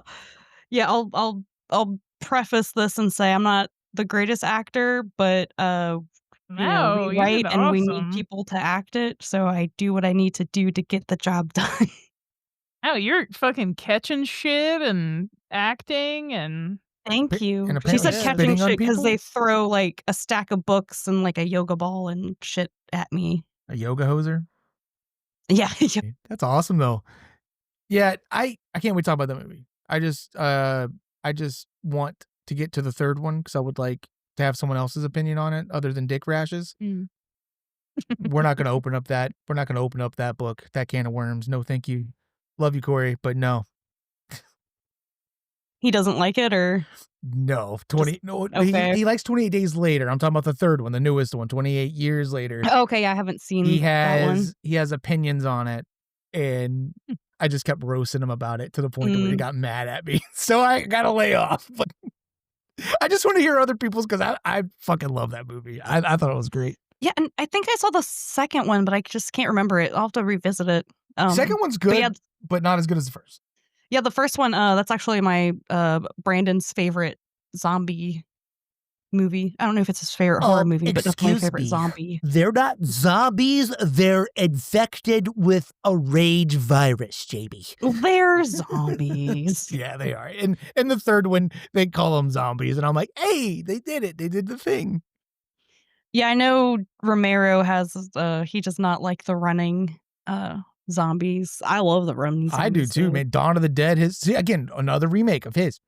Yeah, I'll preface this and say I'm not the greatest actor, but, we No, you did write and we need awesome. people to act it, so I do what I need to do to get the job done. Oh, you're fucking catching shit and acting and Thank And you. She apparently said yeah, catching spitting on shit because people. they throw, like, a stack of books and, like, a yoga ball and shit at me. A yoga hoser. Yeah, yeah. That's awesome though. Yeah, I can't wait to talk about that movie. I just want to get to the third one because I would like to have someone else's opinion on it other than Dick Rashes. Mm. We're not gonna open up that book, that can of worms. No, thank you. Love you, Corey, but no. He doesn't like it or No. just 20 no, okay. he likes 28 Days Later. I'm talking about the third one, the newest one, 28 Years Later. Okay, I haven't He seen that one. has he has opinions on it, and I just kept roasting him about it to the point where he Mm. got mad at me. So I gotta lay off. But I just wanna hear other people's because I fucking love that movie. I thought it was great. Yeah, and I think I saw the second one, but I just can't remember it. I'll have to revisit it. Second one's But yeah, good, but not as good as the first. yeah, the first one, that's actually my, Brandon's favorite zombie movie. I don't know if it's his favorite horror movie, but definitely Excuse favorite me. zombie. They're not zombies, they're infected with a rage virus, Jamie. They're zombies. Yeah, they are. And the third one, they call them zombies, and I'm like, "Hey, they did it. They did the thing." Yeah, I know Romero has, he does not like the running, zombies. I love the running I do zombies, too, though. man. Dawn of the Dead, again, another remake of his.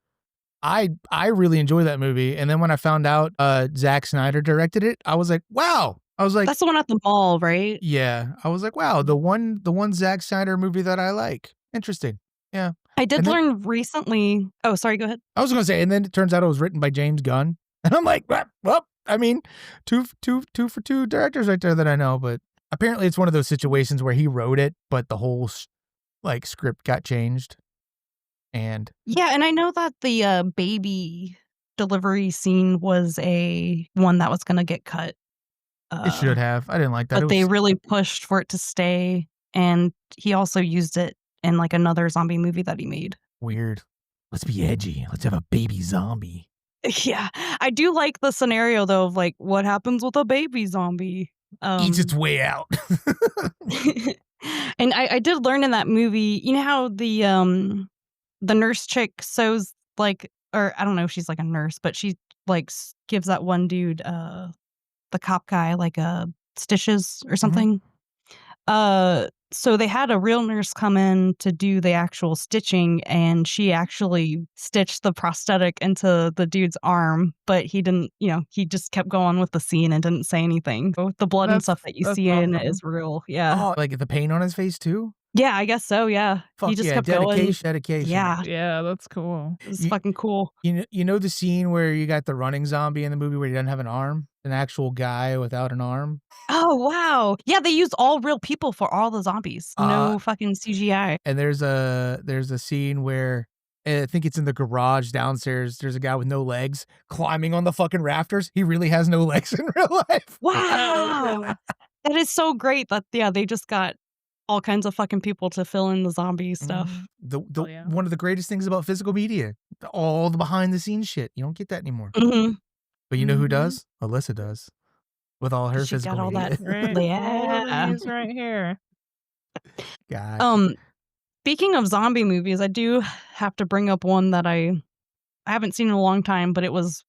I really enjoy that movie, and then when I found out, Zack Snyder directed it, I was like, "Wow." I was like, That's the one at the mall, right? yeah. I was like, "Wow, the one Zack Snyder movie that I like. Interesting." Yeah. I did And then learn recently. Oh, sorry, go ahead. I was gonna say, and then it turns out it was written by James Gunn, and I'm like, well, I mean, two for two directors right there that I know, but apparently it's one of those situations where he wrote it, but the whole like script got changed, and Yeah, and I know that the, baby delivery scene was a one that was gonna get cut, it uh, should have. I didn't like that. It but they was really pushed for it to stay, and he also used it in, like, another zombie movie that he made. weird. Let's be edgy. Let's have a baby zombie. Yeah, I do like the scenario, though, of, like, what happens with a baby zombie? Eats its Um, way out. and I did learn in that movie, you know how the nurse chick sews, like, or I don't know if she's, like, a nurse, but she, like, gives that one dude, the cop guy, like, stitches or Mhm. something? Uh, So they had a real nurse come in to do the actual stitching, and she actually stitched the prosthetic into the dude's arm, but he didn't, he just kept going with the scene and didn't say anything. So the blood and stuff that you That's see in it awesome. is real. Yeah. Oh, like the pain on his face too? Yeah, I guess so. Yeah. He Fuck just yeah, kept going. dedication. Yeah. Yeah, that's cool. It was You- fucking cool. You know the scene where you got the running zombie in the movie where he doesn't have an arm? An actual guy without an arm? Oh, wow. Yeah, they used all real people for all the zombies. No fucking CGI. And there's a scene where I think it's in the garage downstairs. There's a guy with no legs climbing on the fucking rafters. He really has no legs in real life. Wow. That is so great that, they just got all kinds of fucking people to fill in the zombie stuff. The yeah. one of the greatest things about physical media, all the behind the scenes shit. You don't get that anymore. Mhm. But you know who does? Alyssa does. With all her She got physical all media. that. Right. Yeah. He's right here. Gotcha. Speaking of zombie movies, I do have to bring up one that I haven't seen in a long time, but it was,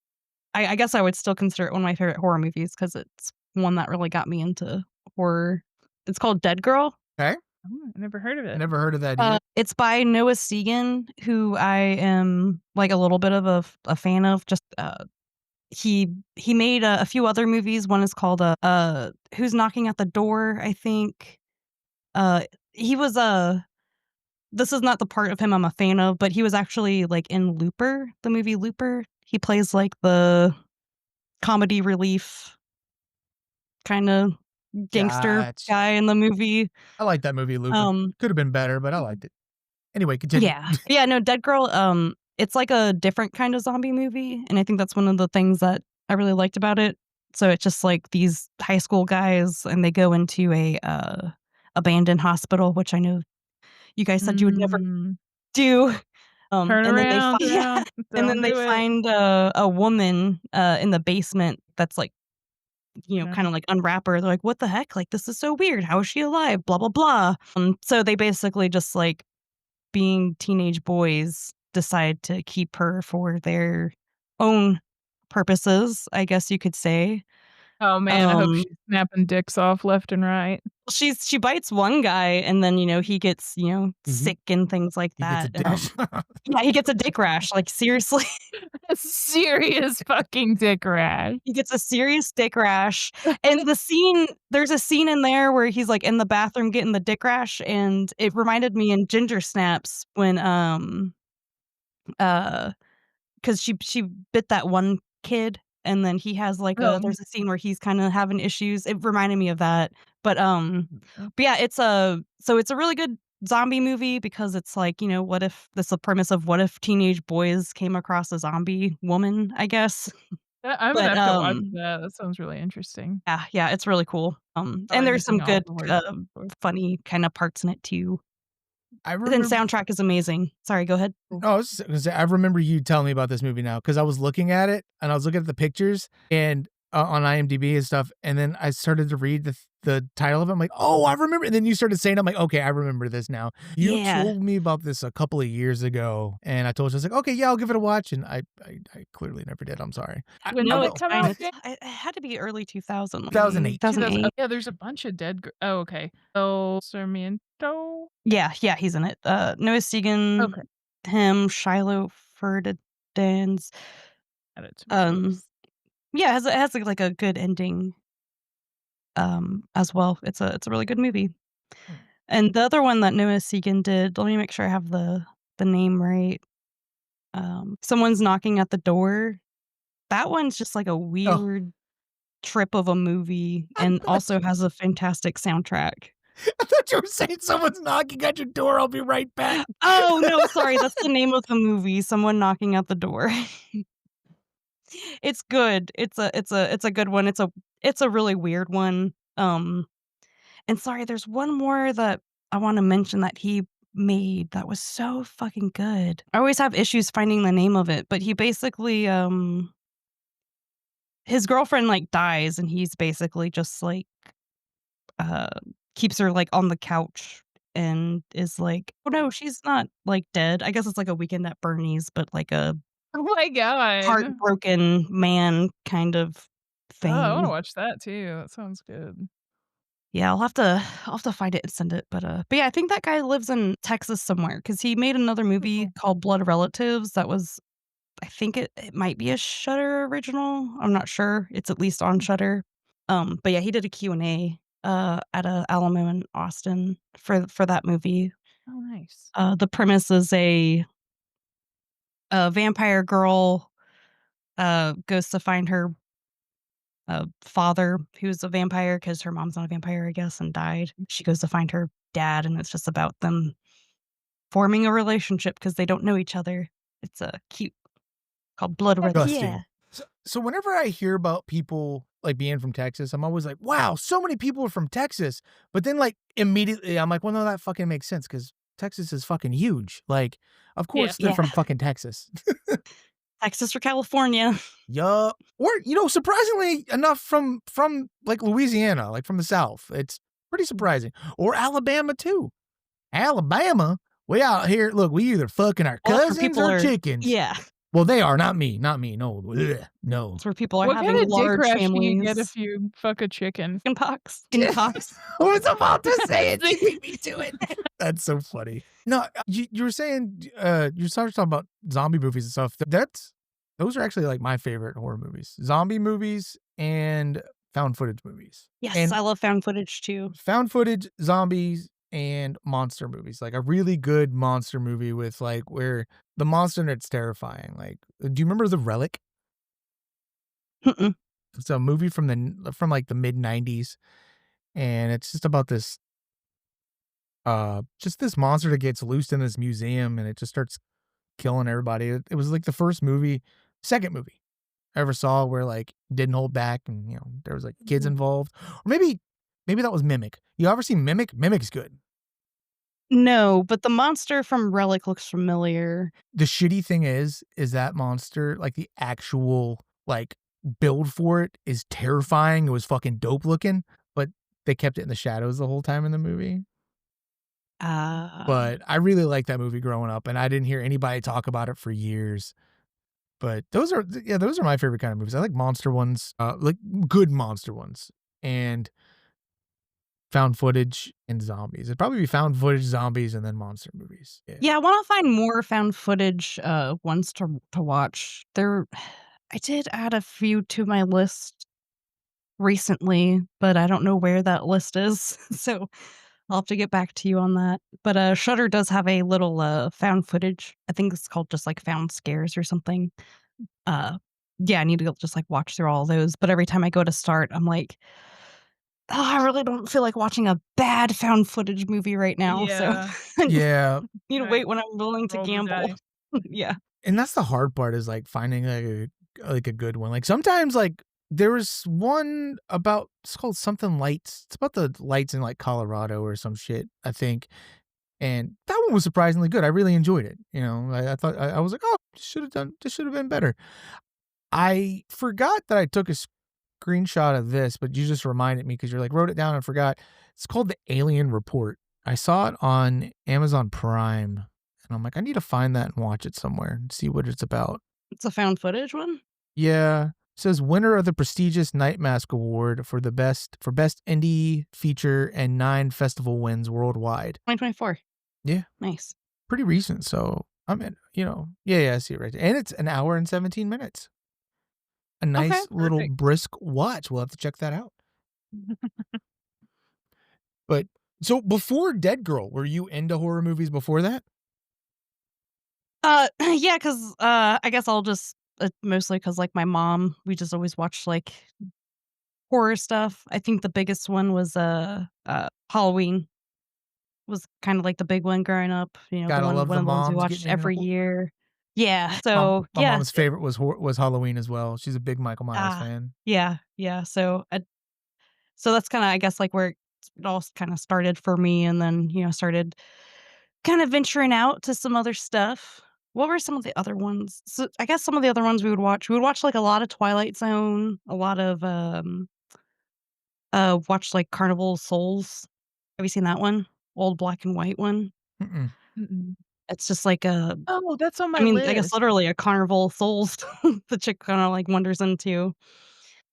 I guess I would still consider it one of my favorite horror movies because it's one that really got me into horror. It's called Dead Girl. Okay. Oh, I never heard of it. Never heard of that either. It's by Noah Segan, who I am like a little bit of a fan of. Just he made a few other movies. One is called Who's Knocking at the Door, I think. He was this is not the part of him I'm a fan of, but he was actually like in Looper, the movie Looper. He plays like the comedy relief kind of gangster Gotcha. guy in the movie. I like that movie, Looper. Could have been better, but I liked it. Anyway, continue. Yeah, no, Dead Girl, it's like a different kind of zombie movie, and I think that's one of the things that I really liked about it. So it's just like these high school guys, and they go into a abandoned hospital, which I know you guys said you would never do. Turn and then they around. find, and then they find a woman in the basement that's like, kind of like unwrap her. They're like, what the heck? Like, this is so weird. How is she alive? Blah, blah, blah. So they basically just like, being teenage boys, decide to keep her for their own purposes, I guess you could say. Oh man, I hope she's snapping dicks off left and right. She bites one guy, and then he gets sick and things like that. Yeah, he gets a dick rash. Like, seriously. A serious fucking dick rash. He gets a serious dick rash. And there's a scene in there where he's like in the bathroom getting the dick rash, and it reminded me in Ginger Snaps when because she bit that one kid, and then he has like there's a scene where he's kind of having issues. It reminded me of that. But yeah, it's a really good zombie movie because it's like, what if that's the premise of what if teenage boys came across a zombie woman, I guess. I'm gonna have to watch that. That sounds really interesting. Yeah, it's really cool. And there's some good funny kind of parts in it too. The soundtrack is amazing. Sorry, go ahead. No, I was just gonna say, I remember you telling me about this movie now because I was looking at it and I was looking at the pictures and on IMDb and stuff, and then I started to read the title of it. I'm like, oh, I remember. And then you started saying, I'm like, okay, I remember this now. You told me about this a couple of years ago, and I told you, I was like, okay, yeah, I'll give it a watch, and I clearly never did. I'm sorry. It had to be early 2000. 2008. 2008. Yeah, there's a bunch of dead. Oh, okay. So Sarmiento. Yeah, he's in it. Noah Segan. Okay. Him, Shiloh Ferdinand. Yeah, it has like a good ending. As well, it's a really good movie. And the other one that Noah Segan did, let me make sure I have the name right. Someone's Knocking at the Door. That one's just like a weird trip of a movie, and also has a fantastic soundtrack. I thought you were saying Someone's Knocking at your door. I'll be right back. Oh no, sorry, that's the name of the movie. Someone Knocking at the Door. It's good. It's a good one. It's a really weird one. And sorry, there's one more that I want to mention that he made that was so fucking good. I always have issues finding the name of it, but he basically his girlfriend like dies, and he's basically just like keeps her like on the couch and is like, oh no, she's not like dead. I guess it's like a Weekend at Bernie's, but like a Oh my god. heartbroken man kind of thing. Oh, I want to watch that too. That sounds good. Yeah, I'll have to find it and send it, but yeah, I think that guy lives in Texas somewhere because he made another movie called Blood Relatives that was I think it might be a Shudder original, I'm not sure, it's at least on Shudder. But yeah, he did a Q&A, at a Alamo in Austin for that movie. Oh, nice. The premise is a vampire girl, goes to find her, father who's a vampire because her mom's not a vampire, I guess, and died. She goes to find her dad, and it's just about them forming a relationship because they don't know each other. It's, cute, called Blood Red. Disgusting. Yeah. So whenever I hear about people like being from Texas, I'm always like, wow, so many people are from Texas. But then like immediately I'm like, well, no, that fucking makes sense because Texas is fucking huge. Like, of course they're Yeah. from fucking Texas. Texas or California. Yeah. Or, surprisingly enough from like Louisiana, like from the South. It's pretty surprising. Or Alabama too. Alabama, we out here, look, we either fucking our Well, that's where cousins people or are chickens. Yeah. Well, they are, not me. No. Ugh, no. That's where people are What having kind of dick large rash can you get families. if you fuck a chicken? Skin pox. Skin pox. I was about to say it. You beat me to it. That's so funny. No, you were saying, you started talking about zombie movies and stuff. Those are actually like my favorite horror movies. Zombie movies and found footage movies. Yes, And I love found footage too. found footage, zombies, and monster movies. Like a really good monster movie with like where the monster and it's terrifying. Like, do you remember The Relic? Mm-mm. It's a movie from like the mid 90s. And it's just about this just this monster that gets loosed in this museum and it just starts killing everybody. It was like the second movie I ever saw where like didn't hold back and there was like kids involved. Or maybe that was Mimic. You ever seen Mimic? Mimic's good. No, but the monster from Relic looks familiar. The shitty thing is that monster, like the actual like build for it is terrifying. It was fucking dope looking, but they kept it in the shadows the whole time in the movie. But I really liked that movie growing up, and I didn't hear anybody talk about it for years. But those are my favorite kind of movies. I like monster ones, like good monster ones, and found footage and zombies. It'd probably be found footage, zombies, and then monster movies. Yeah, I want to find more found footage ones to watch. I did add a few to my list recently, but I don't know where that list is. So I'll have to get back to you on that. But Shudder does have a little found footage. I think it's called just like found scares or something. Yeah, I need to go just like watch through all those. But every time I go to start, I'm like, oh, I really don't feel like watching a bad found footage movie right now. Yeah. So Yeah. need to Right. wait when I'm willing to Roll the gamble. dice. Yeah. And that's the hard part is like finding like a good one. Like sometimes like there was one about, it's called something lights. It's about the lights in like Colorado or some shit, I think. And that one was surprisingly good. I really enjoyed it. I thought I was like, oh, this should have been better. I forgot that I took a screenshot of this, but you just reminded me because you're like, wrote it down and forgot. It's called The Alien Report. I saw it on Amazon Prime. And I'm like, I need to find that and watch it somewhere and see what it's about. It's a found footage one? Yeah. It says winner of the prestigious Night Mask Award for best indie feature and 9 festival wins worldwide. 2024. Yeah. Nice. Pretty recent. So I'm in, yeah, I see it right there. And it's an hour and 17 minutes. A nice little perfect. brisk watch. We'll have to check that out. But so before Dead Girl, were you into horror movies before that? Yeah, because I guess I'll just mostly because like my mom, we just always watched like horror stuff. I think the biggest one was Halloween. Was kind of like the big one growing up. Gotta love one the of the ones we moms watched getting in every on- year. Yeah. So My yeah, mom's favorite was Halloween as well. She's a big Michael Myers fan. yeah. So so that's kind of I guess like where it all kind of started for me, and then started kind of venturing out to some other stuff. What were some of the other ones? So I guess some of the other ones we would watch. We would watch like a lot of Twilight Zone, a lot of watch like Carnival Souls. Have you seen that one? Old black and white one. Mm-mm. Mm-mm. It's just like a Oh, that's on my I mean, list. I guess literally a Carnival Souls the chick kind of like wanders into.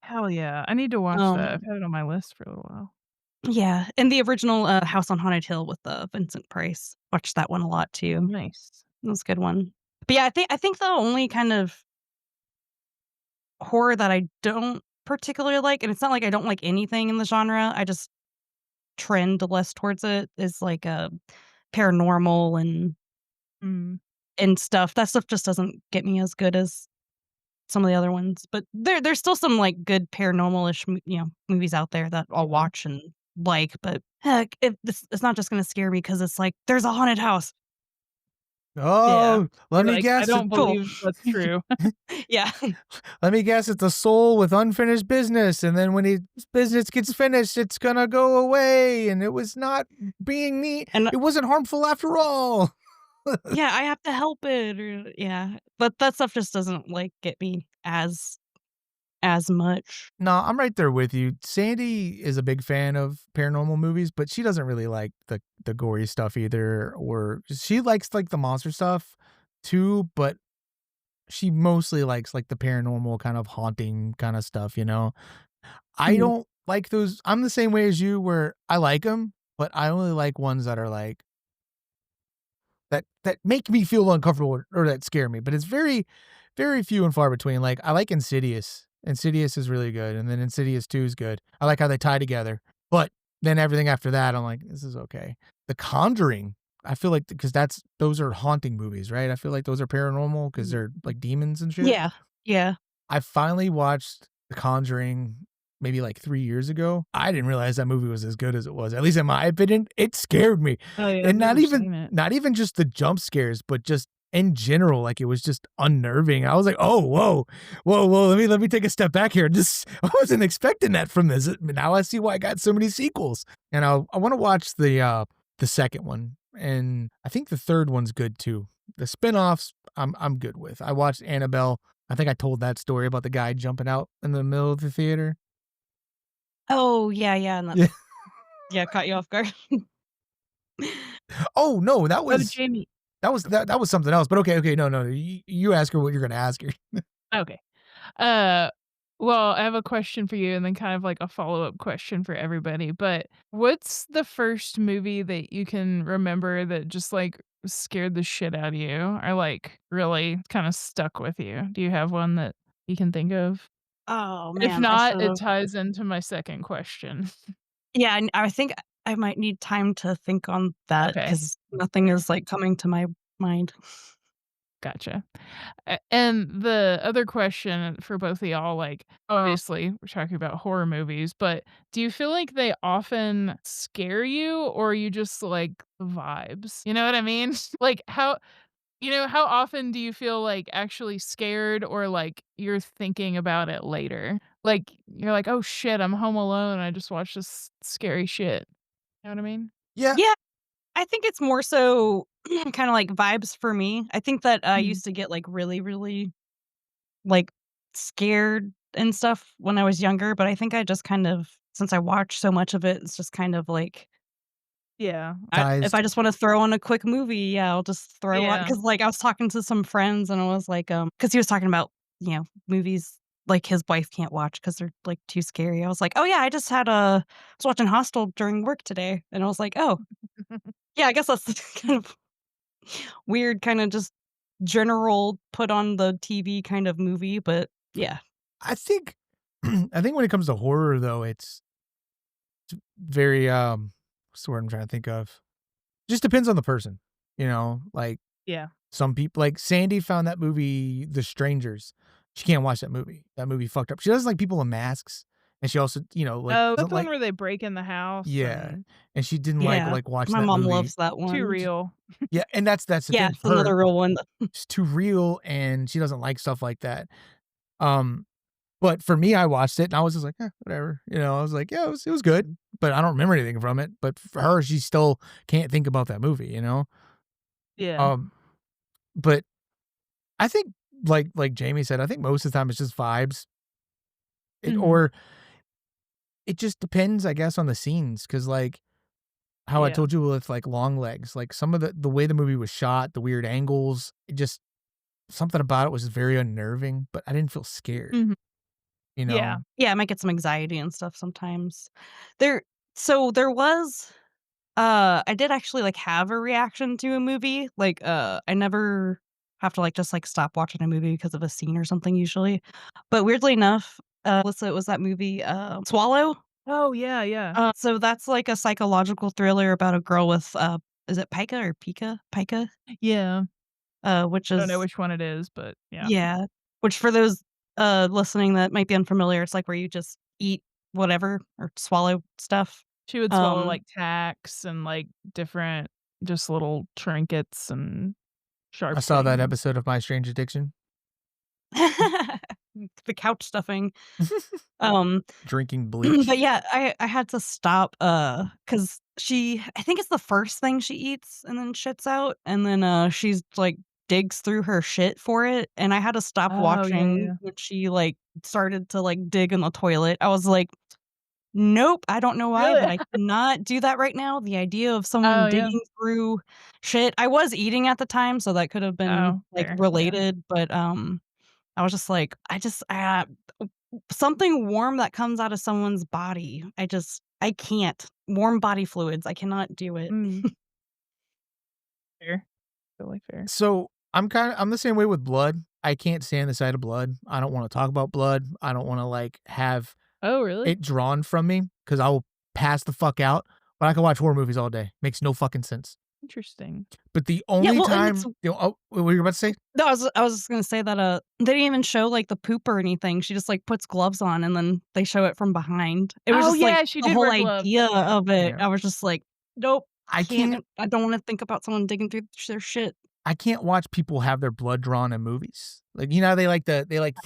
Hell yeah. I need to watch that. Um I've had it on my list for a little while. Yeah, and the original, House on Haunted Hill with, Vincent Price. Watched that one a lot too. Nice. That was a good one. But yeah, I think the only kind of horror that I don't particularly like, and it's not like I don't like anything in the genre, I just trend less towards it, is like, paranormal Mm. and stuff. That stuff just doesn't get me as good as some of the other ones, but there's still some, like, good paranormal-ish, movies out there that I'll watch and like, but heck, it's not just gonna scare me because it's like, "There's a haunted house." Yeah. Oh, let You're me like, I guess. don't Cool. believe that's true. Yeah. Let me guess. It's a soul with unfinished business, and then when his business gets finished, it's gonna go away, and it was not being me. And It wasn't harmful after all. yeah, I have to help it or yeah, but that stuff just doesn't, like, get me as much. No, I'm right there with you. Sandy is a big fan of paranormal movies, but she doesn't really like the gory stuff either, or she likes like the monster stuff too, but she mostly likes like the paranormal kind of haunting kind of stuff, you know. I Mhm. don't like those. I'm the same way as you where I like them, but I only like ones that are like that make me feel uncomfortable or that scare me, but it's very, very few and far between. Like, I like Insidious. Insidious is really good, and then Insidious 2 is good. I like how they tie together, but then everything after that, I'm like, "This is okay." The Conjuring, I feel like because those are haunting movies, right? I feel like those are paranormal because 'cause they're, like, demons and shit. Yeah. Yeah. I finally watched The Conjuring maybe, like, 3 years ago. I didn't realize that movie was as good as it was, at least in my opinion. It scared me. Oh, yeah, I've And never seen it. not even just the jump scares, but just in general, like, it was just unnerving. I was like, "Oh, whoa. Whoa, whoa, let me take a step back here. Just I wasn't expecting that from this. Now I see why I got so many sequels." And I wanna watch the second one, and I think the third one's good too. The spinoffs, I'm good with. I watched Annabelle. I think I told that story about the guy jumping out in the middle of the theater. Oh, yeah, yeah, and that Yeah. yeah, caught you off guard. Oh, no, Oh, Jamie. that was something else, but okay, no, no, you ask her what you're gonna ask her. Okay. Uh, well, I have a question for you and then kind of like a follow-up question for everybody, but what's the first movie that you can remember that just, like, scared the shit out of you or, like, really kinda stuck with you? Do you have one that you can think of? Oh, If man, I not, it should've ties into my second question. yeah, and I think I might need time to think on that Okay. because nothing Fair. is, like, coming to my mind. Gotcha. And the other question for both of y'all, like, obviously, we're talking about horror movies, but do you feel like they often scare you or you just like the vibes? You know what I mean? Like, how often do you feel like actually scared or like you're thinking about it later? Like, you're like, oh shit, I'm home alone. I just watched this scary shit. You know what I mean? Yeah. Yeah, I think it's more so kinda like vibes for me. I think that I Mhm. used to get, like, really, really, like, scared and stuff when I was younger, but I think I just kind of since I watch so much of it, it's just kind of like Yeah. if I just wanna throw on a quick movie, yeah, I'll just throw on Yeah. because like, I was talking to some friends and I was like, because he was talking about, movies, like, his wife can't watch because 'cause they're, like, too scary. I was like, "Oh, yeah, I was watching Hostel during work today." And I was like, "Oh, yeah, I guess that's kind of weird, kinda just general put on the TV kind of movie," but yeah. I think I think when it comes to horror though, it's very, what's the word I'm trying to think of? Just depends on the person, you know? Like, Yeah. some people like, Sandy found that movie, The Strangers. She can't watch that movie. That movie fucked up. She doesn't like people in masks, and she also, like, Oh, that's doesn't the one like where they break in the house yeah, and and she didn't Yeah. like watching My that mom movie. loves that too one. real. Yeah, and that's the Yeah, thing it's for her. another real one. It's too real, and she doesn't like stuff like that. Um, but for me, I watched it, and I was just like, "Eh, whatever." You know, I was like, "Yeah, it was good," but I don't remember anything from it. But for her, she still can't think about that movie, you know? Yeah. Um, but I think, like Jamie said, I think most of the time it's just vibes. Mhm. Or it just depends, I guess, on the scenes. Because like, how I Yeah. told you with, like, Long Legs, like, some of the way the movie was shot, the weird angles, it just something about it was very unnerving, but I didn't feel scared, Mhm. you Yeah. know? Yeah, I might get some anxiety and stuff sometimes. There So there was I did actually, like, have a reaction to a movie, like, I never have to, like, just, like, stop watching a movie because of a scene or something usually, but weirdly enough, it was that movie, Swallow? Oh, yeah. So that's, like, a psychological thriller about a girl with, is it pica or pica? Pica? Yeah. Which I don't know is which one it is, but yeah. yeah, which for those, listening that might be unfamiliar, it's, like, where you just eat whatever or swallow stuff. She would swallow, Um like, tacks and, like, different just little trinkets and I sharp saw that things. episode of My Strange Addiction. the couch stuffing. Um, Drinking bleach. but yeah, I had to stop, because I think it's the first thing she eats and then shits out, and then, she's, like, digs through her shit for it, and I had to stop Oh, watching yeah. when she, like, started to, like, dig in the toilet. I was like, "Nope, I don't know why, but Really? I cannot do that right now." The idea of someone Oh, yeah. digging through shit I was eating at the time, so that could have been, Oh, like, fair, yeah. related, but, I was just like, something warm that comes out of someone's body. I can't. Warm body fluids, I cannot do it. Mm. Fair. Totally fair. So I'm the same way with blood. I can't stand the sight of blood. I don't want to talk about blood. I don't want to like have Oh, really? it drawn from me because I will pass the fuck out. But I can watch horror movies all day. Makes no fucking sense. Interesting. But the Yeah, only well, and it's time, oh, what were you about to say? no, I was just gonna say that, they didn't even show, like, the poop or anything. She just, like, puts gloves on, and then they show it from behind. It was Oh, just, like, yeah, she the did whole wear gloves. idea Yeah. of it. Yeah. I was just like, "Nope, I can't. I don't wanna think about someone digging through their shit." I can't watch people have their blood drawn in movies. Like, you know, how they like for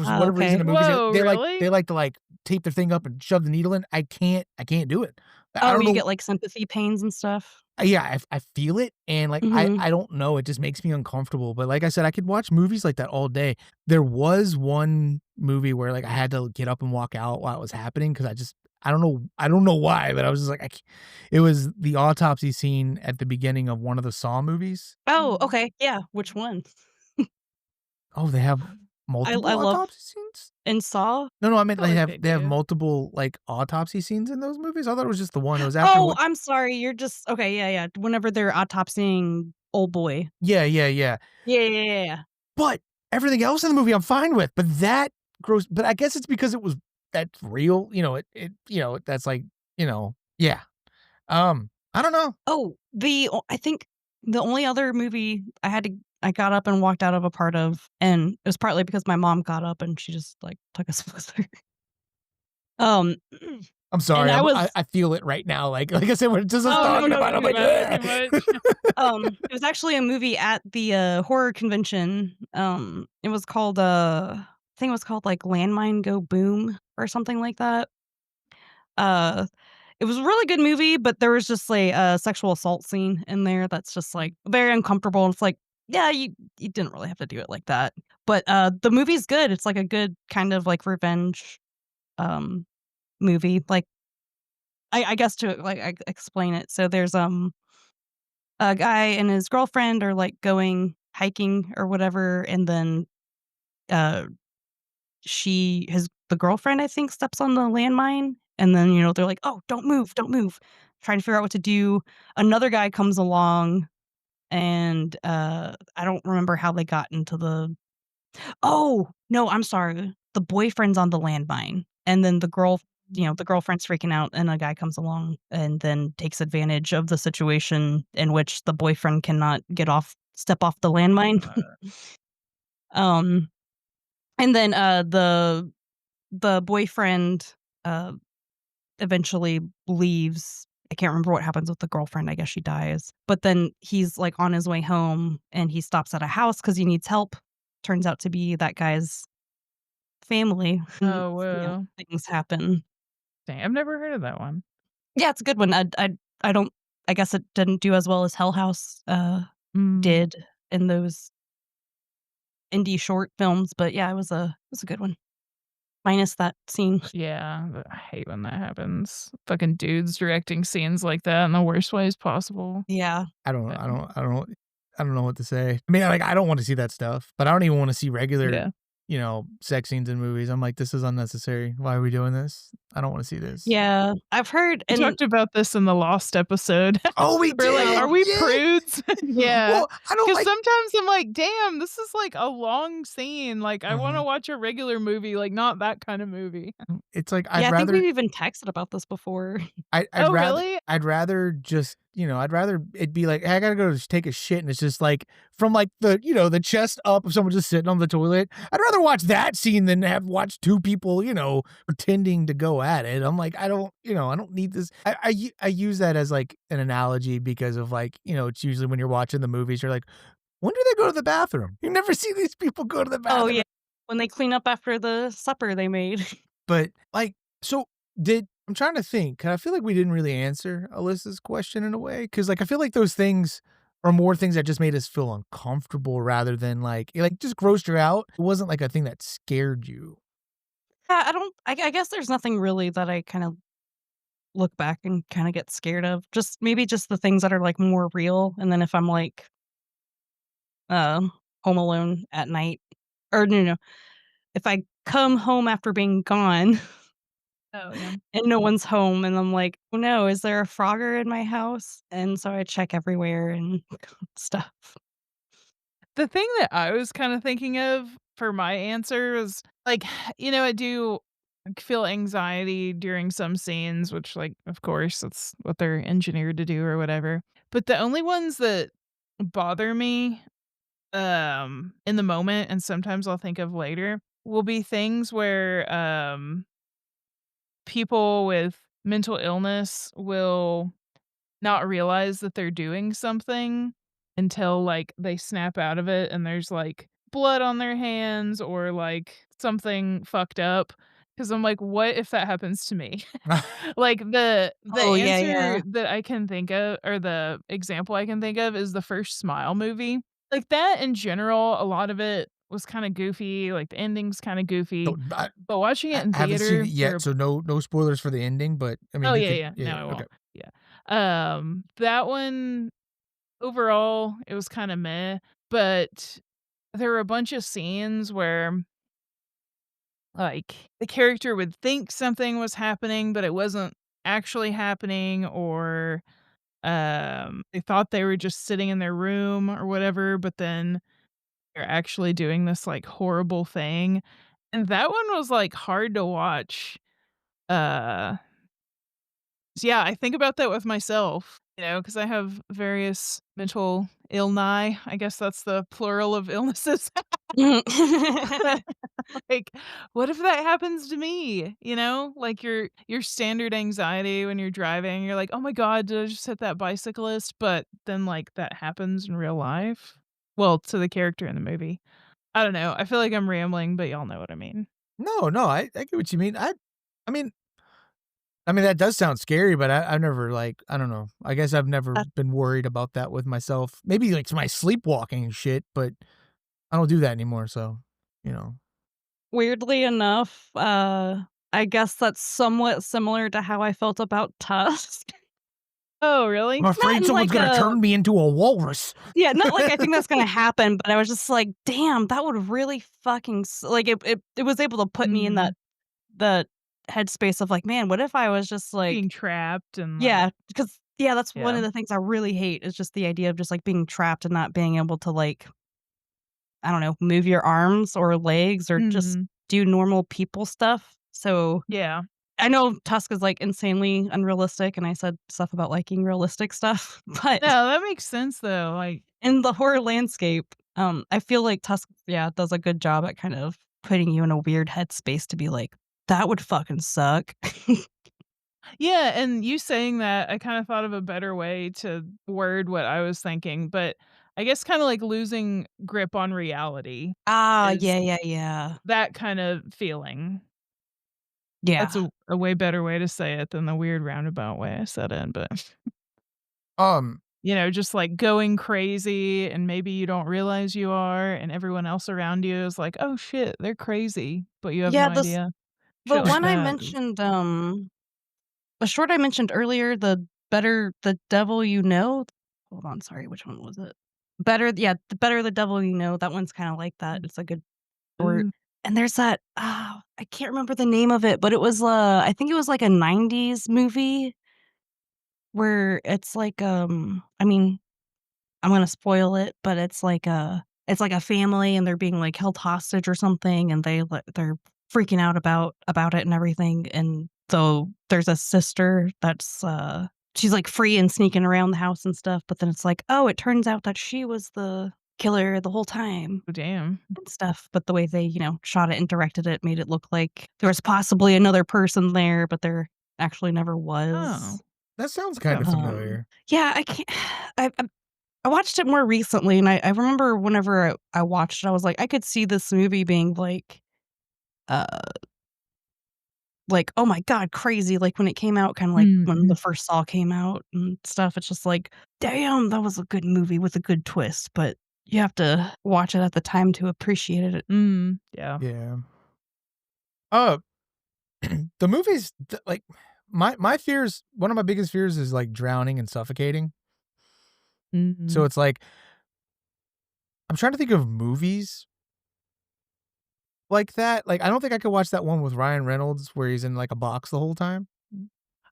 Oh, whatever reason okay. in movies Whoa, really? they like to like tape their thing up and shove the needle in. I can't do it. I Oh, don't you know. get, like, sympathy pains and stuff? Yeah, I feel it, and, like, Mhm. I don't know, it just makes me uncomfortable, but like I said, I could watch movies like that all day. There was one movie where, like, I had to get up and walk out while it was happening because I don't know why, but I was just like, it was the autopsy scene at the beginning of one of the Saw movies. Oh, Mm. okay, yeah, which one? Oh, they have I multiple love autopsy scenes? and Saw? No, I meant, Feel like they they have do. multiple, like, autopsy scenes in those movies? I thought it was just the one, it was after Oh, what. I'm sorry, you're just okay, yeah, whenever they're autopsying Old Boy. Yeah. Yeah. But everything else in the movie I'm fine with, but that gross, but I guess it's because that's real, that's like, yeah. I don't know. Oh, I think the only other movie I got up and walked out of a part of, and it was partly because my mom got up and she just, like, took us with her. Um, I'm and sorry, I feel it right now, like I said, we're just us Oh, no, talking no, about it, you're I'm good, like, you're good. Too much. It was actually a movie at the, horror convention. It was called, I think it was called, like, Landmine Go Boom or something like that. Uh, it was a really good movie, but there was just a sexual assault scene in there that's just, like, very uncomfortable, and it's like, yeah, you didn't really have to do it like that. But, the movie's good. It's, like, a good kind of, like, revenge, um, movie. Like, I guess to, like, explain it, so there's, a guy and his girlfriend are, like, going hiking or whatever, and then, uh, the girlfriend, I think, steps on the landmine, and then, they're like, "Oh, don't move," trying to figure out what to do. Another guy comes along, and, I don't remember how they got into the oh, no, I'm sorry. The boyfriend's on the landmine, and then the girlfriend's freaking out, and a guy comes along and then takes advantage of the situation in which the boyfriend cannot step off the landmine. Um, and then, the boyfriend, uh, eventually leaves. I can't remember what happens with the girlfriend, I guess she dies. But then he's, like, on his way home, and he stops at a house because he needs help. Turns out to be that guy's family, and, Oh, whoa. things happen. Dang, I've never heard of that one. Yeah, it's a good one. I don't I guess it didn't do as well as Hell House, Mm. did in those indie short films, but yeah, it was a good one. Minus that scene. Yeah, but I hate when that happens. Fucking dudes directing scenes like that in the worst ways possible. Yeah. But I don't know what to say. I mean, like, I don't want to see that stuff, but I don't even want to see regular yeah. sex scenes in movies. I'm like, this is unnecessary. Why are we doing this? I don't want to see this. Yeah, I've heard. We talked about this in the Lost episode. Oh, we We're like, did. are we Yeah. prudes? Yeah. Well, I don't Because like. sometimes I'm like, damn, this is like a long scene. Like, I want to watch a regular movie, like not that kind of movie. It's like I think we've even texted about this before. I'd Oh, rather, really? I'd rather just, I'd rather it be like, hey, I gotta go just take a shit, and it's just like from like the, the chest up of someone just sitting on the toilet. I'd rather watch that scene than have watched two people, pretending to go at it. I'm like, I don't need this. I use that as like an analogy because of like, it's usually when you're watching the movies, you're like, when do they go to the bathroom? You never see these people go to the bathroom. Oh yeah, when they clean up after the supper they made. But like, so I'm trying to think, 'cause I feel like we didn't really answer Alyssa's question in a way. Cause like, I feel like those things are more things that just made us feel uncomfortable rather than like, it like just grossed you out. It wasn't like a thing that scared you. Yeah, I guess there's nothing really that I kind of look back and kind of get scared of. Just maybe just the things that are like more real. And then if I'm like, home alone at night, or no, if I come home after being gone Oh, yeah. and no one's home, and I'm like, oh no, is there a frogger in my house? And so I check everywhere and stuff. The thing that I was kind of thinking of for my answer was like, I do feel anxiety during some scenes, which, like, of course, that's what they're engineered to do or whatever. But the only ones that bother me in the moment, and sometimes I'll think of later, will be things where people with mental illness will not realize that they're doing something until, like, they snap out of it and there's, like, blood on their hands or, like, something fucked up. Because 'cause I'm like, "What if that happens to me?" Like, the Oh yeah, yeah. answer that I can think of, or the example I can think of, is the first Smile movie. Like, that in general, a lot of it was kinda goofy, like, the ending's kinda goofy, So, I but watching it in haven't seen theater, it yet, so no spoilers for the ending, but I mean, oh, you yeah, could, yeah. No, I okay. won't. Yeah. That one, overall, it was kinda meh, but there were a bunch of scenes where, like, the character would think something was happening, but it wasn't actually happening, or, they thought they were just sitting in their room or whatever, but then they're actually doing this, like, horrible thing, and that one was, like, hard to watch. Uh So, yeah, I think about that with myself, because I have various mental illni. I guess that's the plural of illnesses. Like, what if that happens to me? Like your standard anxiety when you're driving, you're like, "Oh my god, did I just hit that bicyclist?" But then, like, that happens in real life. Well, to the character in the movie. I don't know. I feel like I'm rambling, but y'all know what I mean. No, I get what you mean. I mean, that does sound scary, but I've never like, I don't know. I guess I've never That been worried about that with myself. Maybe like my sleepwalking and shit, but I don't do that anymore. So, you know, weirdly enough, I guess that's somewhat similar to how I felt about Tusk. Oh, I'm really? Not afraid in someone's like gonna a turn me into a walrus. yeah, not like I think that's gonna happen, but I was just like, "Damn, that would really fucking like it was able to put me in Mhm. the headspace of like, man, what if I was just like Being trapped and, like, yeah, because yeah, that's one yeah. of the things I really hate is just the idea of just like being trapped and not being able to like, I don't know, move your arms or legs or just Mhm. do normal people stuff. So Yeah. I know Tusk is like insanely unrealistic, and I said stuff about liking realistic stuff, but No, that makes sense though, like, in the horror landscape, I feel like Tusk, yeah, does a good job at kind of putting you in a weird headspace to be like, that would fucking suck. yeah, and you saying that, I kinda thought of a better way to word what I was thinking, but I guess kinda like losing grip on reality Ah, is yeah, yeah, yeah. that kind of feeling. That's Yeah. a way better way to say it than the weird roundabout way I said it, but, Um, just, like, going crazy, and maybe you don't realize you are, and everyone else around you is like, "Oh, shit, they're crazy," but you have no Yeah, this idea. the Shit like one I that. mentioned, the short I mentioned earlier, the devil you know. Hold on, sorry, which one was it? The better the devil you know, that one's kinda like that. It's a good short. Ooh. And there's that, I can't remember the name of it, but it was, I think it was like a 90s movie where it's like, I mean, I'm gonna spoil it, but it's like a family and they're being, like, held hostage or something, and they're freaking out about it and everything, and so there's a sister that's, she's, like, free and sneaking around the house and stuff, but then it's like, "Oh, it turns out that she was the killer the whole time." Oh, damn. And stuff, but the way they, shot it and directed it made it look like there was possibly another person there, but there actually never was. Oh. That sounds kind of Um, familiar. Yeah, I can't I watched it more recently, and I remember whenever I watched it, I was like, I could see this movie being uh, like, "Oh my god, crazy," like, when it came out, kinda like when the Mhm. first Saw came out and stuff, it's just like, "Damn, that was a good movie with a good twist," but you have to watch it at the time to appreciate it. Yeah. Yeah. Uh, the movies, like, my fears, one of my biggest fears is, like, drowning and suffocating. So Mhm. it's like, I'm trying to think of movies like that. Like, I don't think I could watch that one with Ryan Reynolds where he's in, like, a box the whole time.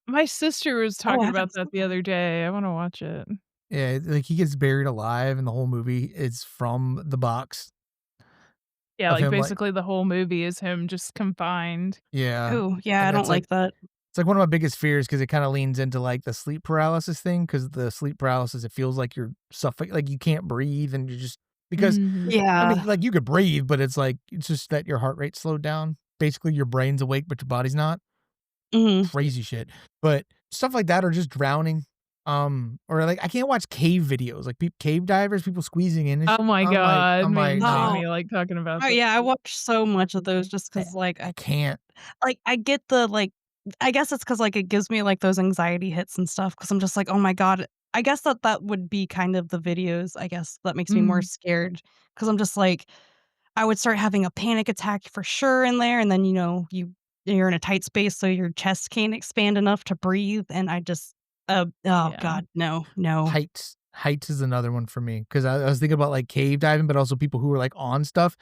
My sister was Oh, I talking about haven't that seen the that. other day. I wanna watch it. Yeah, like, he gets buried alive, and the whole movie is from the box Yeah, of like, him, like, basically the whole movie is him just confined. yeah, Oh, yeah, I and don't that's, like, like that. it's, like, one of my biggest fears because it kinda leans into, like, the sleep paralysis thing. Because the sleep paralysis, it feels like you're like, you can't breathe, and you're just because, Mhm. I mean, Yeah. like, you could breathe, but it's, like, it's just that your heart rate slowed down. Basically, your brain's awake, but your body's not. Mhm. Crazy shit. But stuff like that or just drowning, or, like, I can't watch cave videos, like, cave divers, people squeezing in and Oh shit. my god, I'm me like, and "No, Oh. Jamie like talking about Oh, that. yeah, I watch so much of those just I 'cause, like, I can't." I get the, I guess it's 'cause, like, it gives me, like, those anxiety hits and stuff 'cause I'm just like, "Oh my god." I guess that would be kind of the videos, I guess, that makes me more Mm, scared 'cause I'm just like, I would start having a panic attack for sure in there, and then, you're in a tight space, so your chest can't expand enough to breathe, and I just, oh yeah. god, no, no. Heights is another one for me 'cause I was thinking about, like, cave diving, but also people who are, like, on stuff.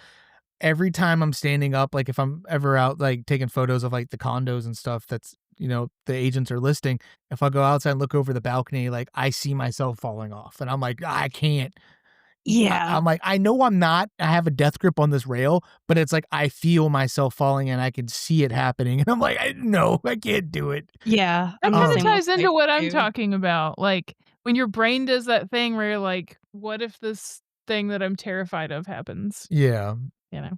Every time I'm standing up, like, if I'm ever out, like, taking photos of, like, the condos and stuff that's, the agents are listing, if I go outside and look over the balcony, like, I see myself falling off, and I'm like, "I can't." Yeah. I'm like, "I know I'm not. I have a death grip on this rail," but it's like I feel myself falling and I can see it happening, and I'm like, No, I can't do it." Yeah, That I'm the kinda same Um, with ties into heights what I'm too. talking about, like, when your brain does that thing where you're like, "What if this thing that I'm terrified of happens?" yeah. You know?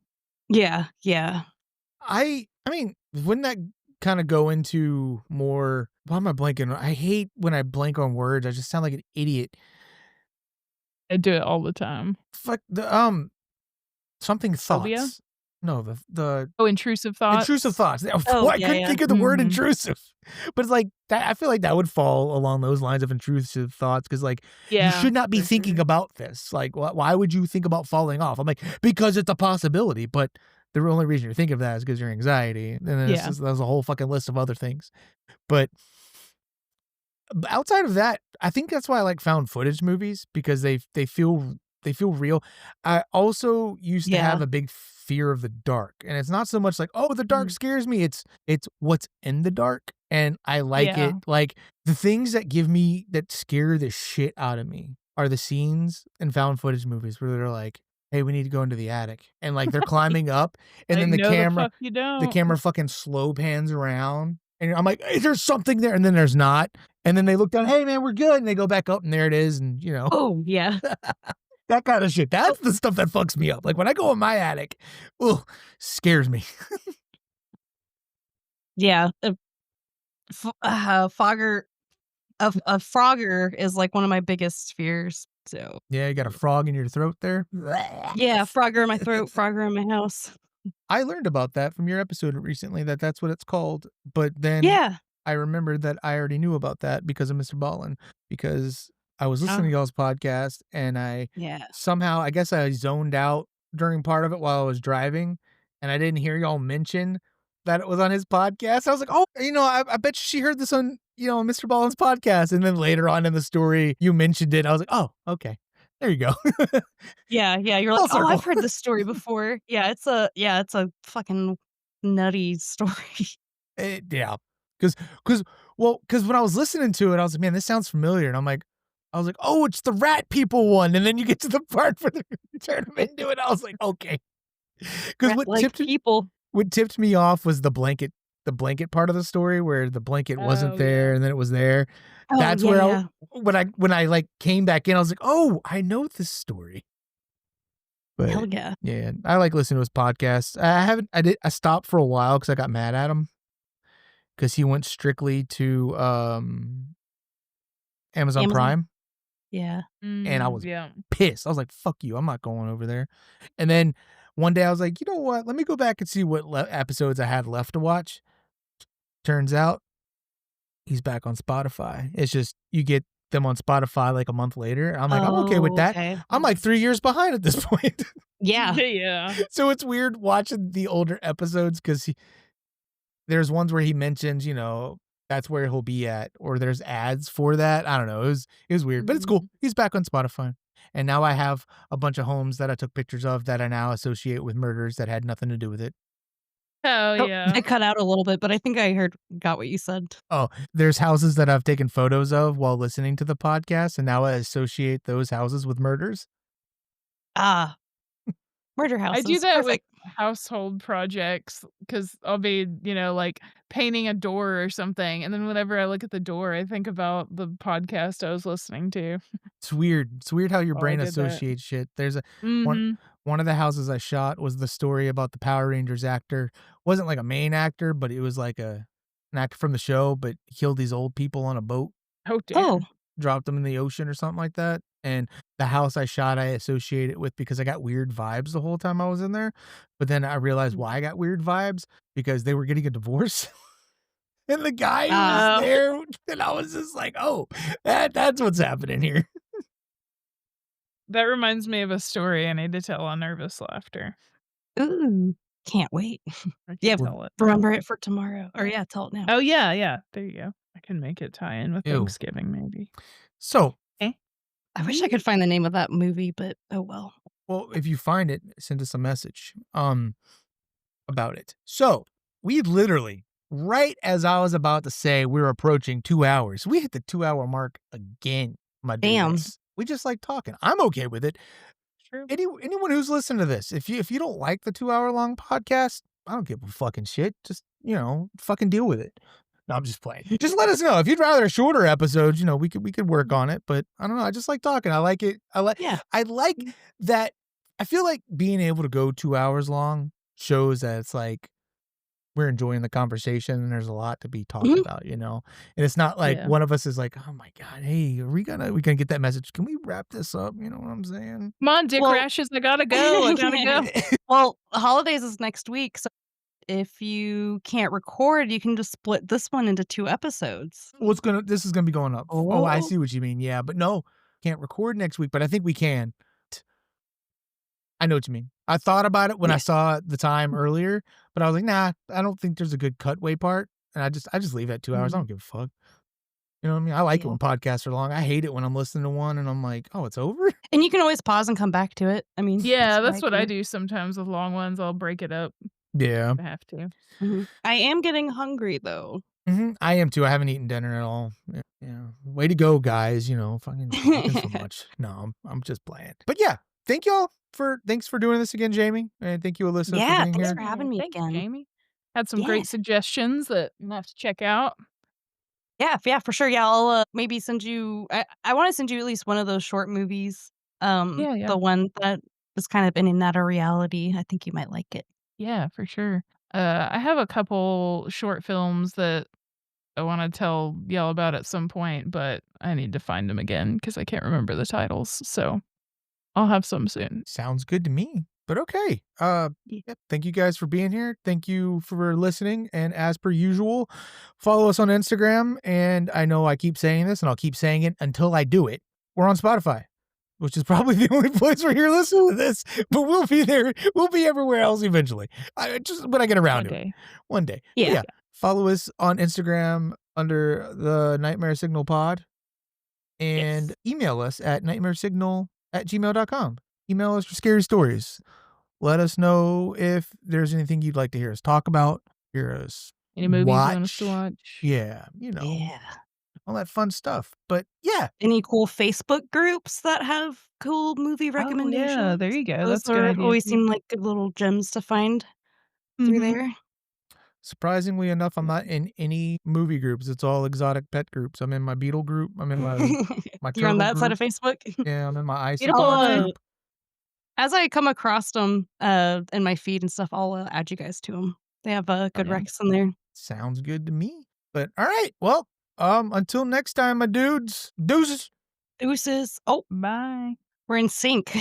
Yeah, yeah. I mean, wouldn't that kinda go into more why am I blanking? I hate when I blank on words, I just sound like an idiot. I do it all the time. Fuck the, something Phobia? thoughts. No, the Oh, intrusive intrusive thoughts? thoughts. Oh, Why I yeah, couldn't yeah. think of the word Mhm. intrusive. But it's like that I feel like that would fall along those lines of intrusive thoughts because, like, you Yeah, should not be for thinking sure. about this. Like, why would you think about falling off? I'm like, "Because it's a possibility," but the only reason you're thinking of that is because your anxiety, and then Yeah. there's a whole fucking list of other things. But outside of that, I think that's why I like found footage movies because they feel real. I also used to have Yeah. a big fear of the dark, and it's not so much like, "Oh, the dark Mm. scares me." It's what's in the dark, and I like Yeah. it. Like the things that scare the shit out of me are the scenes in found footage movies where they're like, "Hey, we need to go into the attic," and like they're climbing up, and Like, then no, the fuck you the don't. camera fucking slow pans around, and I'm like, "Is there something there?" And then there's not. And then they look down, "Hey, man, we're good." And they go back up, and there it is, and, Oh, yeah. that kinda shit. Oh, That's the stuff that fucks me up. Like, when I go in my attic, ugh, scares me. yeah. Fogger a Frogger is, like, one of my biggest fears, so Yeah, you got a frog in your throat there. yeah, Frogger in my throat, Frogger in my house. I learned about that from your episode recently that that's what it's called, but then Yeah. I remembered that I already knew about that because of Mr. Ballin, because I was listening Oh, to y'all's podcast and I Yeah. somehow I guess I zoned out during part of it while I was driving, and I didn't hear y'all mention that it was on his podcast. I was like, "Oh, I bet you she heard this on, Mr. Ballin's podcast," and then later on in the story, you mentioned it. I was like, "Oh, okay." There you go. Yeah, you're Full like, "Oh, I've circle. heard this story before." Yeah, it's a fucking nutty story. Yeah. Because when I was listening to it, I was like, man, this sounds familiar. And I was like, oh, it's the rat people one. And then you get to the part where they turn them into it. I was like, okay. Because Rat-like people. what tipped me off was the blanket part of the story where the blanket wasn't Oh, there yeah. and then it was there. Oh, That's yeah, where yeah. when I like came back in, I was like, oh, I know this story. But Hell yeah. yeah, I like listening to his podcasts. I stopped for a while because I got mad at him because he went strictly to Amazon Amazon? Prime, Yeah. and I was Yeah. pissed. I was like, fuck you, I'm not going over there. And then one day I was like, you know what? Let me go back and see what episodes I had left to watch. Turns out he's back on Spotify. It's just you get them on Spotify like a month later. I'm like, I'm okay with Oh, that. okay. I'm like 3 years behind at this point. Yeah. Yeah. So it's weird watching the older episodes because there's ones where he mentions, that's where he'll be at, or there's ads for that. I don't know. It was weird, but it's cool. He's back on Spotify. And now I have a bunch of homes that I took pictures of that I now associate with murders that had nothing to do with it. Oh, Oh, yeah. I cut out a little bit, but I think I got what you said. Oh, there's houses that I've taken photos of while listening to the podcast, and now I associate those houses with murders. Ah. Murder houses. I do that Perfect. with household projects because I'll be, like painting a door or something. And then whenever I look at the door, I think about the podcast I was listening to. It's weird. It's weird how your Oh, I brain did that. associates shit. There's Mm-hmm. one of the houses I shot was the story about the Power Rangers actor. Wasn't like a main actor, but it was like an actor from the show, but killed these old people on a boat, Oh, damn. Oh. dropped them in the ocean or something like that. And the house I shot, I associate it with because I got weird vibes the whole time I was in there. But then I realized why I got weird vibes because they were getting a divorce. And the guy who was there, and I was just like, oh, that's what's happening here. That reminds me of a story I need to tell on Nervous Laughter. Ooh. Can't wait. I can Yeah, tell it. remember it for tomorrow. Or yeah, tell it now. Oh, yeah. There you go. I can make it tie in with Ew. Thanksgiving, maybe. So, I wish I could find the name of that movie, but oh well. well, if you find it, send us a message about it. So, we literally, right as I was about to say we were approaching 2 hours, we hit the 2-hour mark again, my Damn. dudes. We just like talking. I'm okay with it. True. Anyone who's listening to this, if you don't like the 2-hour long podcast, I don't give a fucking shit. Just, fucking deal with it. No, I'm just playing. Just let us know. If you'd rather a shorter episode, we could work on it, but I don't know. I just like talking. I like it. I like that. I feel like being able to go 2 hours long shows that it's like we're enjoying the conversation and there's a lot to be talked about, And it's not like one of us is like, oh my God, hey, we gonna get that message? Can we wrap this up? You know what I'm saying? Come on, Dick Rashes. I gotta go. Well, holidays is next week, so if you can't record, you can just split this one into 2 episodes. Well, this is gonna be going up. Oh, I Oh. see what you mean. Yeah, but no, can't record next week, but I think we can. I know what you mean. I thought about it when I saw the time earlier, but I was like, nah, I don't think there's a good cutaway part. And I just leave it at 2 hours. I don't give a fuck. You know what I mean? I like it when podcasts are long. I hate it when I'm listening to one and I'm like, oh, it's over? And you can always pause and come back to it. I mean, Yeah, that's what I do sometimes with long ones. I'll break it up. Yeah. I have to. I am getting hungry though. I am too. I haven't eaten dinner at all. Yeah. Way to go, guys. Fucking talking so much. No, I'm just playing. But yeah, thanks for doing this again, Jamie. And thank you, Alyssa, for being Thanks here. for having me Thanks, again. Jamie. Had some great suggestions that I'm gonna have to check out. Yeah, for sure. Yeah, I'll maybe send you. I want to send you at least one of those short movies. Yeah. The one that is kind of in and out of reality. I think you might like it. Yeah, for sure. I have a couple short films that I want to tell y'all about at some point, but I need to find them again because I can't remember the titles. So I'll have some soon. Sounds good to me. But okay. Thank you guys for being here. Thank you for listening. And as per usual, follow us on Instagram. And I know I keep saying this and I'll keep saying it until I do it. We're on Spotify, which is probably the only place where you're listening to this, but we'll be there. We'll be everywhere else eventually. Just when I get around to it. One day. Yeah. Follow us on Instagram under the NightmareSignal pod and email us at NightmareSignal gmail.com. Email us your scary stories. Let us know if there's anything you'd like to hear us talk about, hear us Any movies you want us to watch? Yeah, all that fun stuff. But yeah. Any cool Facebook groups that have cool movie Oh, recommendations? yeah, there you go. Those That's a good idea, always too. seem like good little gems to find through Mhm. there. Surprisingly enough, I'm not in any movie groups. It's all exotic pet groups. I'm in my beetle group. I'm in my You're turtle on that group. side of Facebook? Yeah, I'm in my icy I'll, pods group. as I come across them in my feed and stuff, I'll add you guys to them. They have good Yeah. recs in there. Sounds good to me. But all right, well, until next time, my dudes, deuces. Deuces. Oh, Bye. we're in sync.